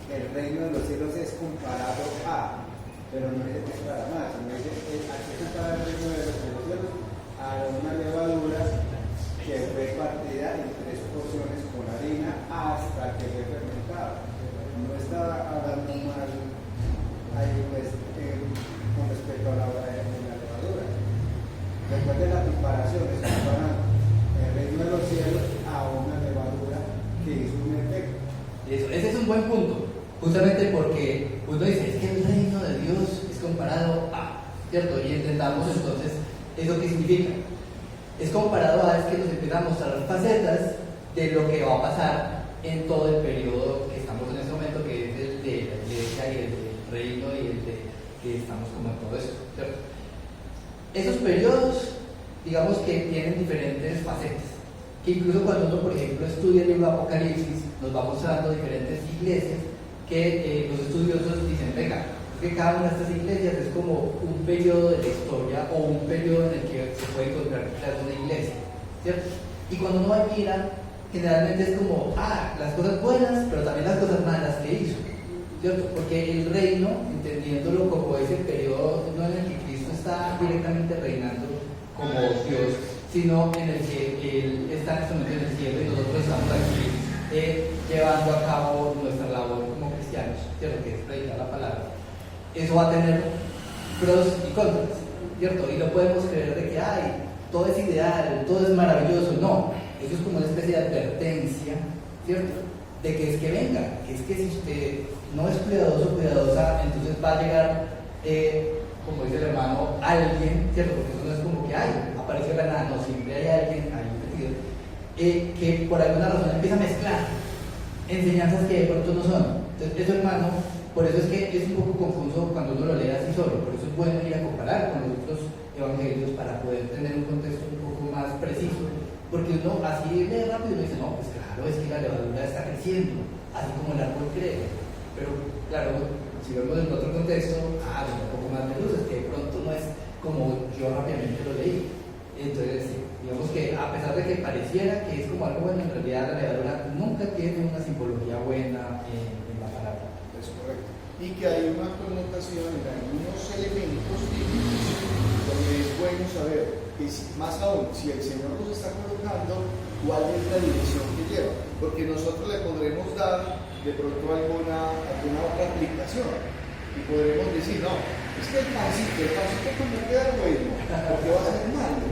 que el reino de los cielos es comparado a, pero no dice que es para más, sino dice aquí compara el reino de los cielos a una levadura que fue partida en 3 porciones con harina hasta que fue fermentada. No está hablando mal ahí pues, con respecto a la obra de la levadura. Recuerden la comparación, es comparar el reino de los cielos a una levadura que hizo un efecto. Ese es un buen punto, justamente porque uno dice, es que el reino de Dios es comparado a, ¿cierto? Y entendamos entonces eso qué significa. Es comparado a, es que nos empieza a mostrar facetas de lo que va a pasar en todo el periodo que estamos en este momento, que es el de la iglesia y el del reino y el de que estamos como en todo eso, ¿cierto? Esos periodos, digamos que tienen diferentes facetas, que incluso cuando uno, por ejemplo, estudia el libro de Apocalipsis, nos va mostrando diferentes iglesias que los estudiosos dicen, venga, que cada una de estas iglesias es como un periodo de la historia o un periodo en el que se puede encontrar quizás una iglesia, ¿cierto? Y cuando uno va y mira, generalmente es como, las cosas buenas, pero también las cosas malas que hizo, ¿cierto? Porque el reino, entendiéndolo como ese periodo no en el que Cristo está directamente reinando como Dios, sino en el que Él está en este momento en el cielo y nosotros estamos aquí llevando a cabo nuestra labor como cristianos, ¿cierto? Que es predicar la palabra. Eso va a tener pros y contras, ¿cierto? Y no podemos creer de que, todo es ideal, todo es maravilloso. No, eso es como una especie de advertencia, ¿cierto? De que es que venga, que es que si usted no es cuidadoso, cuidadosa, entonces va a llegar, como dice el hermano, alguien, ¿cierto? Porque eso no es como que, apareció la nada, no, siempre hay alguien ahí metido, que por alguna razón empieza a mezclar enseñanzas que de pronto no son. Entonces, eso, hermano, por eso es que es un poco confuso cuando uno lo lee así solo, por eso es bueno ir a comparar con los otros evangelios para poder tener un contexto un poco más preciso, porque uno así lee rápido y dice, no, pues claro, es que la levadura está creciendo, así como el árbol crece, pero claro, si vemos en otro contexto, un poco más de luz, es que de pronto no es como yo rápidamente lo leí. Entonces, digamos que a pesar de que pareciera que es como algo bueno, en realidad la levadura nunca tiene una simbología buena en la palabra. Es correcto. Y que hay una connotación en algunos elementos donde es bueno saber, más aún, si el Señor nos está colocando, cuál es la dirección que lleva. Porque nosotros le podremos dar de pronto alguna otra aplicación y podremos decir, no, es que el pancito como queda bueno, porque va a ser malo,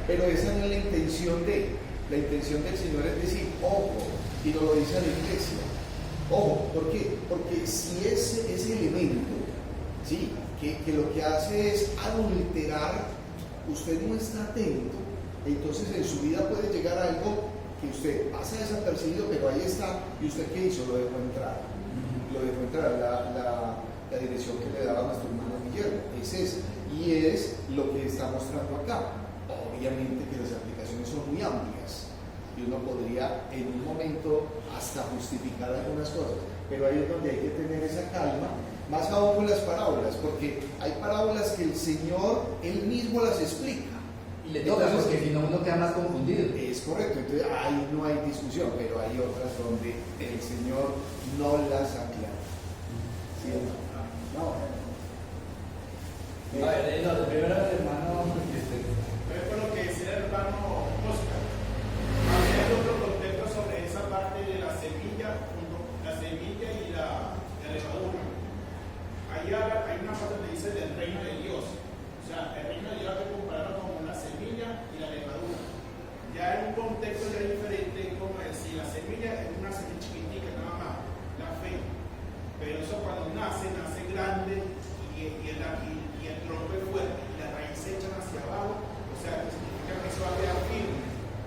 pero esa no es la intención del Señor es decir, ojo, y nos lo dice a la iglesia, ojo, ¿por qué? Porque si ese elemento, ¿sí? que lo que hace es adulterar, usted no está atento, entonces en su vida puede llegar algo que usted pasa desapercibido, pero ahí está, y usted ¿qué hizo? Lo dejó entrar, la dirección que le daba nuestro hermano Guillermo, es esa, y es lo que está mostrando acá. Obviamente que las aplicaciones son muy amplias, y uno podría en un momento hasta justificar algunas cosas, pero ahí es donde hay que tener esa calma, más aún con las parábolas, porque hay parábolas que el Señor, Él mismo las explica. Y le toca, porque si no uno queda más confundido. Es correcto, entonces ahí no hay discusión, pero hay otras donde el Señor no las aclara. ¿Sí o no? A ver, lo primero el hermano. Por lo que decía el hermano Oscar, había otro contexto sobre esa parte de la semilla y la levadura. Ahí hay una parte que dice del reino de Dios. O sea, el reino de Dios hay que compararlo con la semilla y la levadura. Ya en un contexto ya diferente, como decir, la semilla es una semilla chiquitica nada más, la fe. Pero eso cuando nace grande y el tronco es fuerte y las raíces se echan hacia abajo, o sea, que significa que eso va a quedar firme.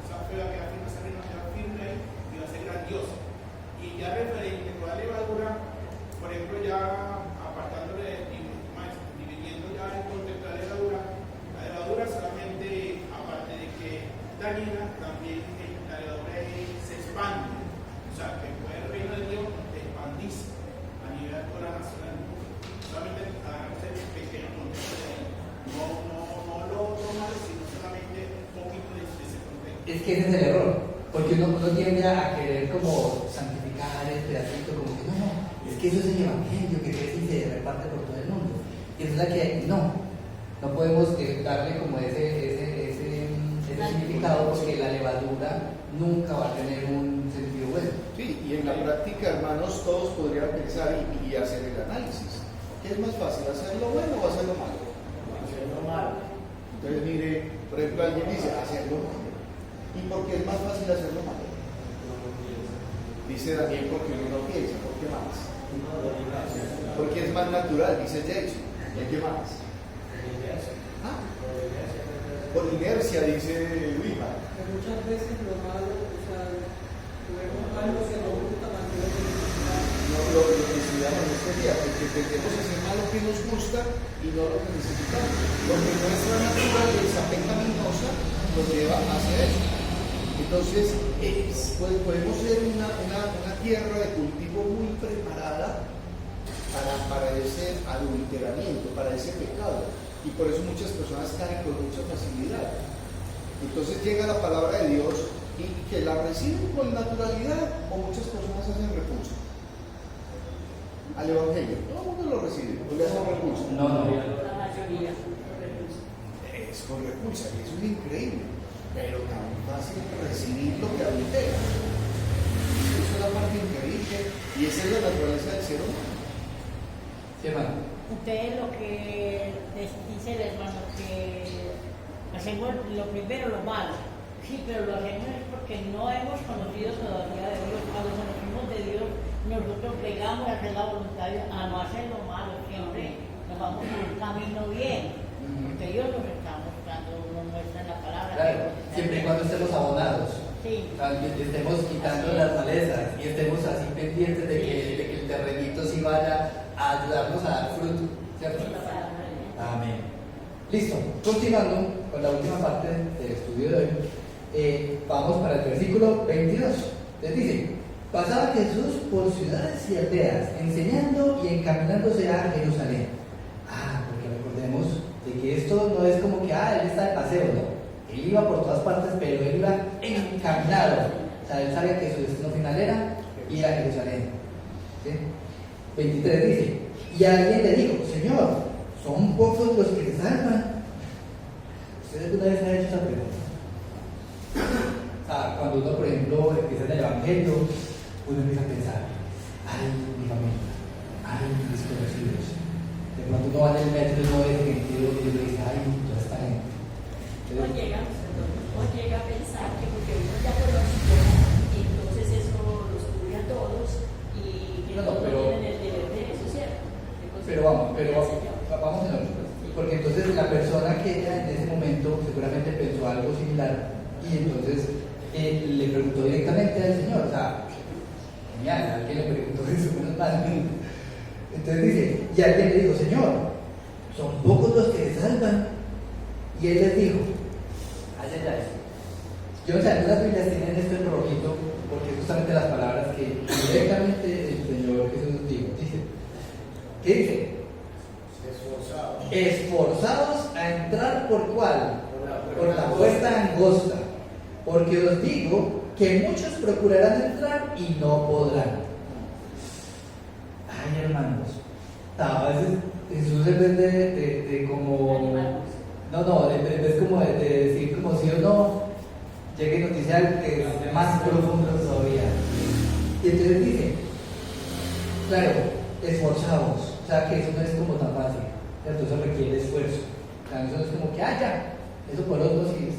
Esa fe va a quedar firme, esa reina va a quedar firme ahí y va a ser grandiosa. Y ya referente con la levadura, por ejemplo, ya dividiendo ya el contexto de la levadura solamente, aparte de que dañina, también la levadura se expande. O sea, que puede el reino de Dios expandirse a nivel de toda la nación del mundo. Solamente agarrarse el pequeño contexto de ahí. No lo toman, sino solamente un poquito de ese contexto. Es que ese es el error, porque uno tiende a querer como santificar el pedacito, como que no, es que eso es el evangelio que crece y se reparte por todo el mundo. Y es la que no podemos darle como ese significado, porque la levadura nunca va a tener un sentido bueno. Sí, y en la práctica, hermanos, todos podrían pensar y hacer el análisis. ¿Qué es más fácil, hacerlo bueno o hacerlo malo? Hacerlo malo. Entonces, mire, por ejemplo, alguien dice hacerlo malo. ¿Y por qué es más fácil hacerlo malo? Dice Daniel, porque uno no piensa. ¿Por qué más? Porque es más natural, dice Jason. ¿Y qué más? Por inercia, dice Luisa. Muchas veces lo malo, o sea, vemos algo que nos gusta más que no lo que estudiamos en este día, porque tendemos a hacer mal lo que nos gusta y no lo que necesitamos. Porque nuestra naturaleza pecaminosa nos lleva hacia eso. Entonces, podemos ser una tierra de cultivo muy preparada, para ese adulteramiento, para ese pecado. Y por eso muchas personas caen con mucha facilidad. Entonces llega la palabra de Dios y que la reciben con naturalidad, o muchas personas hacen repulso al Evangelio. Todo el mundo lo recibe, o le hacen repulso. No, no. La mayoría repulsa. Es con repulsa, y eso es increíble, pero tan fácil recibir lo que adultera. Eso es la parte increíble, y esa es la naturaleza del ser humano. Sí, hermano. Ustedes lo que dice el hermano, que hacemos lo primero, lo malo. Sí, pero lo hacemos es porque no hemos conocido todavía de Dios. Cuando conocimos de Dios, nosotros plegamos a hacer la voluntad de Dios, a no hacer lo malo siempre. Nos vamos por un camino bien, porque Dios nos está mostrando, nos muestra en la palabra. Claro, siempre y cuando estemos abonados. Sí. Estemos quitando las malezas y estemos así pendientes de que el terrenito sí vaya a ayudarnos a dar fruto, ¿cierto? Amén. Listo, continuando con la última parte del estudio de hoy, vamos para el versículo 22. Les dice: pasaba Jesús por ciudades y aldeas, enseñando y encaminándose a Jerusalén. Porque recordemos de que esto no es como que, él está de paseo, no. Él iba por todas partes, pero él iba encaminado. O sea, él sabía que su destino final era ir a Jerusalén. ¿Sí? 23 dice: y alguien le dijo: Señor, ¿son pocos los que se salvan? ¿Usted alguna vez ha hecho esa pregunta? Cuando uno, por ejemplo, empieza en el Evangelio, uno empieza a pensar: ay, mi familia, ay, mis conocidos. De pronto uno va en el metro y uno ve gente y uno dice: ay, toda esta gente. O llega a pensar que porque uno ya conoce, entonces eso los cubre a todos y que todos tienen el deber de eso, ¿cierto? Pero vamos en orden. Porque entonces la persona que ella en ese momento seguramente pensó algo similar y entonces le preguntó directamente al Señor. O sea, genial, alguien le preguntó eso, menos mal. Entonces dice, y alguien le dijo: Señor, ¿son pocos los que se salvan? Y él les dijo: yo no sé, algunas Biblias tienen esto en rojito porque justamente las palabras que directamente el Señor Jesús dijo. Dice, ¿qué dice? Esforzados a entrar ¿por cuál? Por la puerta angosta, porque os digo que muchos procurarán entrar y no podrán. Ay, hermanos, a veces Jesús en vez de como... No, en vez como de decir como sí o no, llegue noticia algo que es más profundo todavía. Y entonces dice, claro, esforzados, o sea que eso no es como tan fácil, ¿cierto? Eso requiere esfuerzo. O sea, eso no es como que, ya, eso por otros si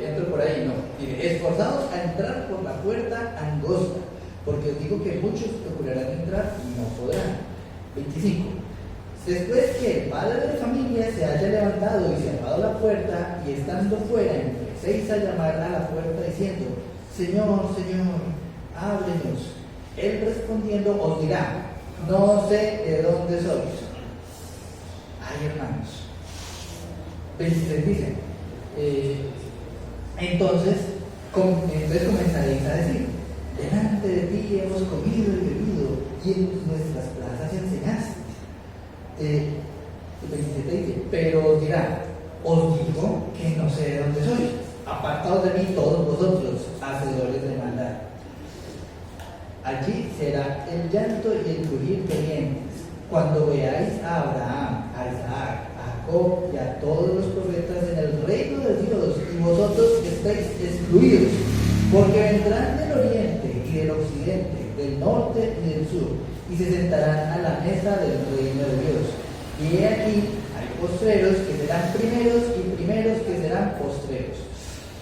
entro por ahí, no. Dice, esforzados a entrar por la puerta angosta, porque os digo que muchos procurarán entrar y no podrán. 25. Después que el padre de familia se haya levantado y cerrado la puerta, y estando fuera, empecéis a llamarla a la puerta diciendo: Señor, Señor, ábrenos. Él respondiendo os dirá: no sé de dónde sois. Ay, hermanos. 23 dice: entonces comenzaréis a decir: delante de ti hemos comido y bebido, y en nuestras plazas enseñaste. 27 dice: pero os dirá: os digo que no sé de dónde sois, apartaos de mí todos vosotros, hacedores de maldad. Allí será el llanto y el crujir de dientes, cuando veáis a Abraham, a Isaac, a Jacob y a todos los profetas en el reino de Dios, y vosotros estáis excluidos, porque vendrán del oriente y del occidente, del norte y del sur, y se sentarán a la mesa del reino de Dios. Y he aquí, hay postreros que serán primeros y primeros que serán postreros.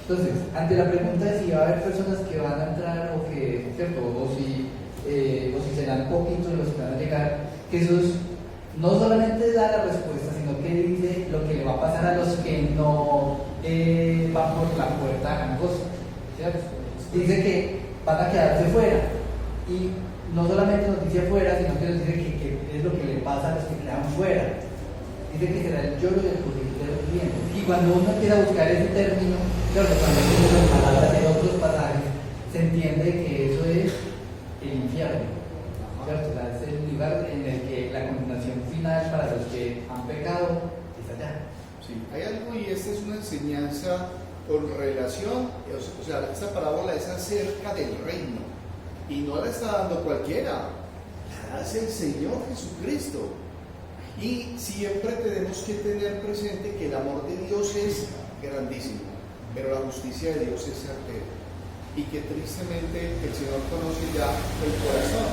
Entonces, ante la pregunta de si va a haber personas que van a entrar o que, ¿cierto? O si serán poquitos los que van a llegar, Jesús no solamente da la respuesta, sino que dice lo que le va a pasar a los que no van por la puerta angosta, ¿cierto? Dice que van a quedarse fuera. Y no solamente nos dice afuera, sino que nos dice que es lo que le pasa a los que quedan fuera. Dice que será el lloro y el crujir de los dientes. Y cuando uno empieza a buscar ese término, claro, cuando uno usa las palabras en otros pasajes, se entiende que eso es el infierno, ¿cierto? O sea, es el lugar en el que la condenación final para los que han pecado es allá. Sí, hay algo, y esta es una enseñanza con relación, o sea, esta parábola es acerca del reino, y no la está dando cualquiera, la hace el Señor Jesucristo. Y siempre tenemos que tener presente que el amor de Dios es grandísimo, pero la justicia de Dios es certera, y que tristemente el Señor conoce ya el corazón,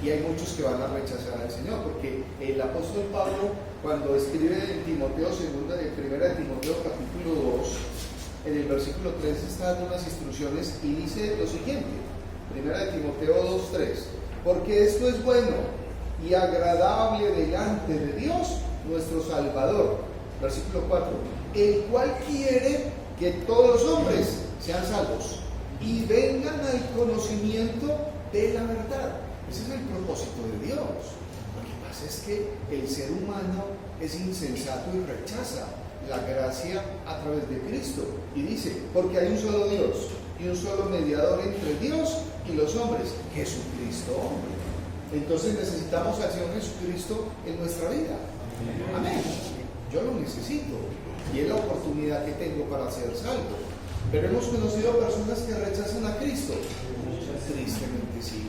y hay muchos que van a rechazar al Señor, porque el apóstol Pablo, cuando escribe en Timoteo, primera de Timoteo capítulo 2, en el versículo 3 está dando unas instrucciones y dice lo siguiente, primera de Timoteo 2:3, porque esto es bueno y agradable delante de Dios nuestro Salvador. Versículo 4, el cual quiere que todos los hombres sean salvos y vengan al conocimiento de la verdad. Ese es el propósito de Dios. Lo que pasa es que el ser humano es insensato y rechaza la gracia a través de Cristo. Y dice, porque hay un solo Dios y un solo mediador entre Dios y los hombres, Jesucristo hombre. Entonces necesitamos al Señor Jesucristo en nuestra vida. Amén. Yo lo necesito y es la oportunidad que tengo para ser salvo. Pero hemos conocido personas que rechazan a Cristo. Tristemente sí.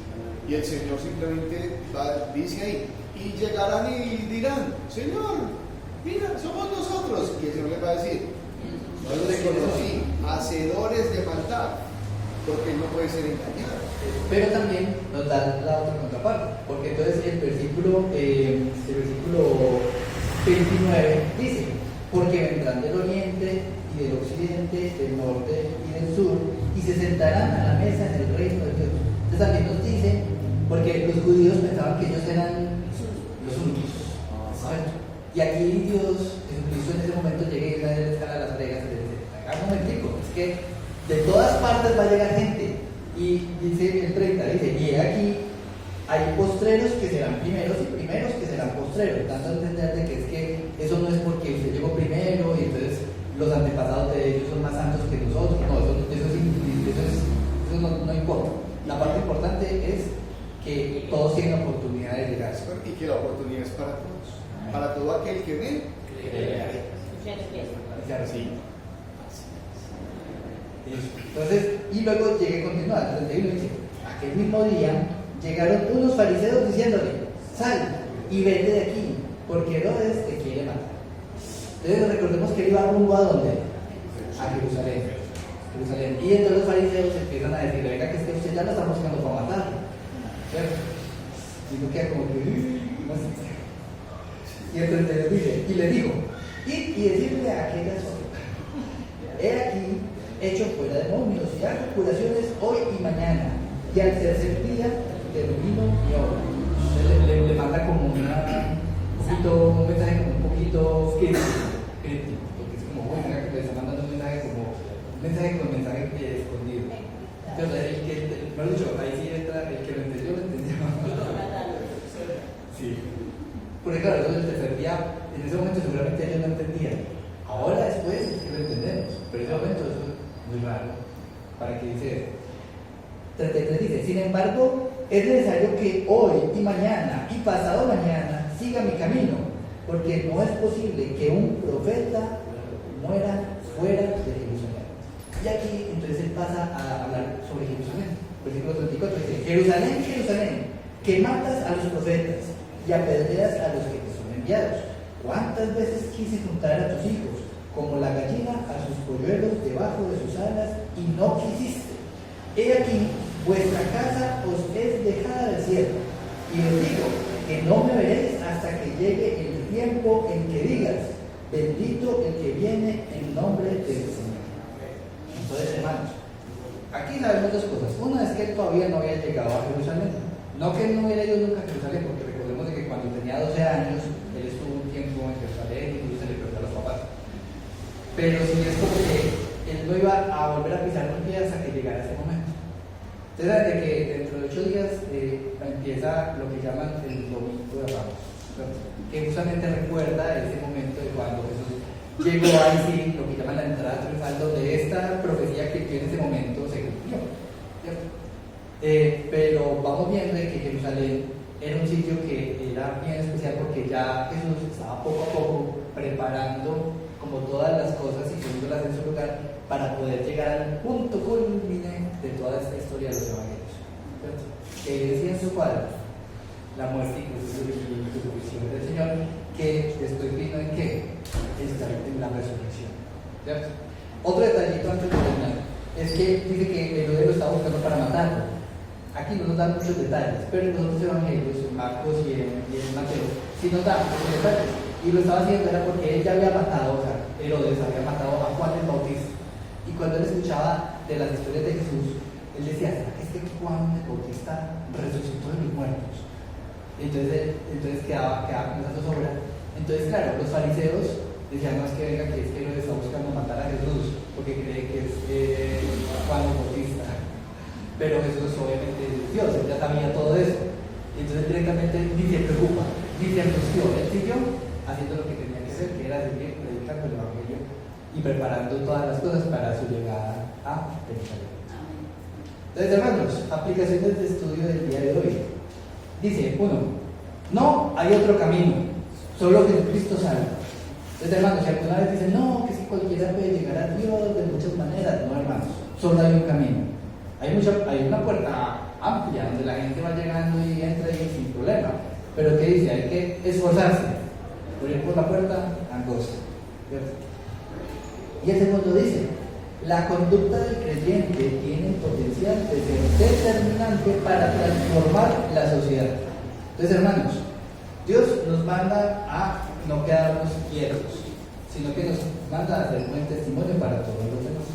Y el Señor simplemente dice ahí, y llegarán y dirán, Señor, mira, somos nosotros. Y el Señor les va a decir, no los conocí, hacedores de maldad, porque Él no puede ser engañado. Pero también nos da la otra contraparte, porque entonces el versículo 29 dice, porque vendrán del oriente y del occidente, del norte y del sur, y se sentarán a la mesa en el reino de Dios. Entonces también nos dice, porque los judíos pensaban que ellos eran los únicos. Y aquí Dios, Jesucristo en ese momento llega y les jala las orejas y les dice, acá un momentico, es que de todas partes va a llegar gente. Y dice el 30, dice, y aquí hay postreros que serán primeros y primeros que serán postreros, dando a entender de que es que eso no es porque usted llegó primero y entonces los antepasados de ellos son más santos que nosotros. No, eso no importa. La parte importante es que todos tienen la oportunidad de llegar. Y que la oportunidad es para todos. Para todo aquel que ve, sí. Entonces, y luego llegué a continuar. El 31 dice, aquel mismo día llegaron unos fariseos diciéndole, sal y vete de aquí, porque Herodes te quiere matar. Entonces recordemos que él iba rumbo a ¿dónde? A Jerusalén. Y entonces los fariseos empiezan a decir, venga, que es que usted ya lo está buscando para matarlo, ¿cierto? Y no queda como que no sé. Y entonces les dice, y le dijo, y decirle a aquella sola, he aquí hecho fuera demonios y hago curaciones hoy y mañana, y al tercer día termino mi obra. Entonces le manda como un mensaje como un poquito crítico, porque es como, bueno, le está mandando un mensaje con mensaje escondido. Entonces, mejor dicho, ahí sí entra el que lo entendió, lo entendió. Sí. Porque claro, eso del tercer día, en ese momento seguramente ellos no entendían. Ahora después es que lo entendemos, pero en ese momento eso es muy raro. ¿Para qué dice eso? 33 dice, sin embargo, es necesario que hoy y mañana y pasado mañana siga mi camino, porque no es posible que un profeta muera fuera de Jerusalén. Y aquí entonces él pasa a hablar sobre Jerusalén. Versículo 34 dice, Jerusalén, Jerusalén, que matas a los profetas y apedreas a los que te son enviados. ¿Cuántas veces quise juntar a tus hijos, como la gallina a sus polluelos debajo de sus alas, y no quisiste? He aquí, vuestra casa os es dejada desierta, y os digo que no me veréis hasta que llegue el tiempo en que digas, bendito el que viene en nombre del Señor. Entonces, hermanos, aquí sabemos dos cosas. Una es que él todavía no había llegado a Jerusalén. No que él no hubiera ido nunca a Jerusalén, porque recordemos de que cuando tenía 12 años, él estuvo un tiempo en Jerusalén, incluso le perdió a los papás. Pero sí es como que él no iba a volver a pisar los pies hasta que llegara ese momento. Ustedes saben de que dentro de 8 días empieza lo que llaman el Domingo de Ramos, que justamente recuerda ese momento de cuando Jesús llegó ahí sí, lo que llaman la entrada triunfal, donde esta profecía que en ese momento se cumplió, ¿cierto? Pero vamos viendo de que Jerusalén era un sitio que era bien especial porque ya Jesús estaba poco a poco preparando como todas las cosas y poniéndolas en su lugar para poder llegar al punto culmine de toda esta historia de los evangelios. ¿Cierto? Que decía su padre, la muerte y crucifixión del Señor, que después vino en qué? En la resurrección. ¿Cierto? Otro detallito antes de terminar es que dice que Herodes lo estaba buscando para matarlo. Aquí no nos dan muchos detalles, pero en los otros evangelios, en Marcos y en Mateo, sí nos dan muchos detalles. Y lo estaba haciendo era porque él ya había matado, o sea, Herodes había matado a Juan el Bautista. Y cuando él escuchaba de las historias de Jesús, él decía, ¿será que es que Juan el Bautista resucitó de los muertos? Entonces quedaba con esa zozobra. Entonces, claro, los fariseos decían, no es que venga, que es que Herodes está buscando matar a Jesús, porque cree que es Juan el Bautista. Pero Jesús obviamente es Dios, él ya sabía todo eso. Entonces directamente ni se preocupa, ni se angustió, él siguió haciendo lo que tenía que hacer, que era seguir predicando el Evangelio y preparando todas las cosas para su llegada a Jerusalén. Entonces, hermanos, aplicaciones de estudio del día de hoy. Dice, 1, no hay otro camino, solo Jesucristo salva. Entonces, hermanos, si alguna vez dicen, no, que si cualquiera puede llegar a Dios de muchas maneras, no, hermanos, solo hay un camino. Hay una puerta amplia donde la gente va llegando y entra ahí sin problema. Pero ¿qué dice? Hay que esforzarse por ir por la puerta angosta. ¿Cierto? Y el segundo dice, la conducta del creyente tiene el potencial de ser determinante para transformar la sociedad. Entonces, hermanos, Dios nos manda a no quedarnos quietos, sino que nos manda a hacer buen testimonio para todos los demás.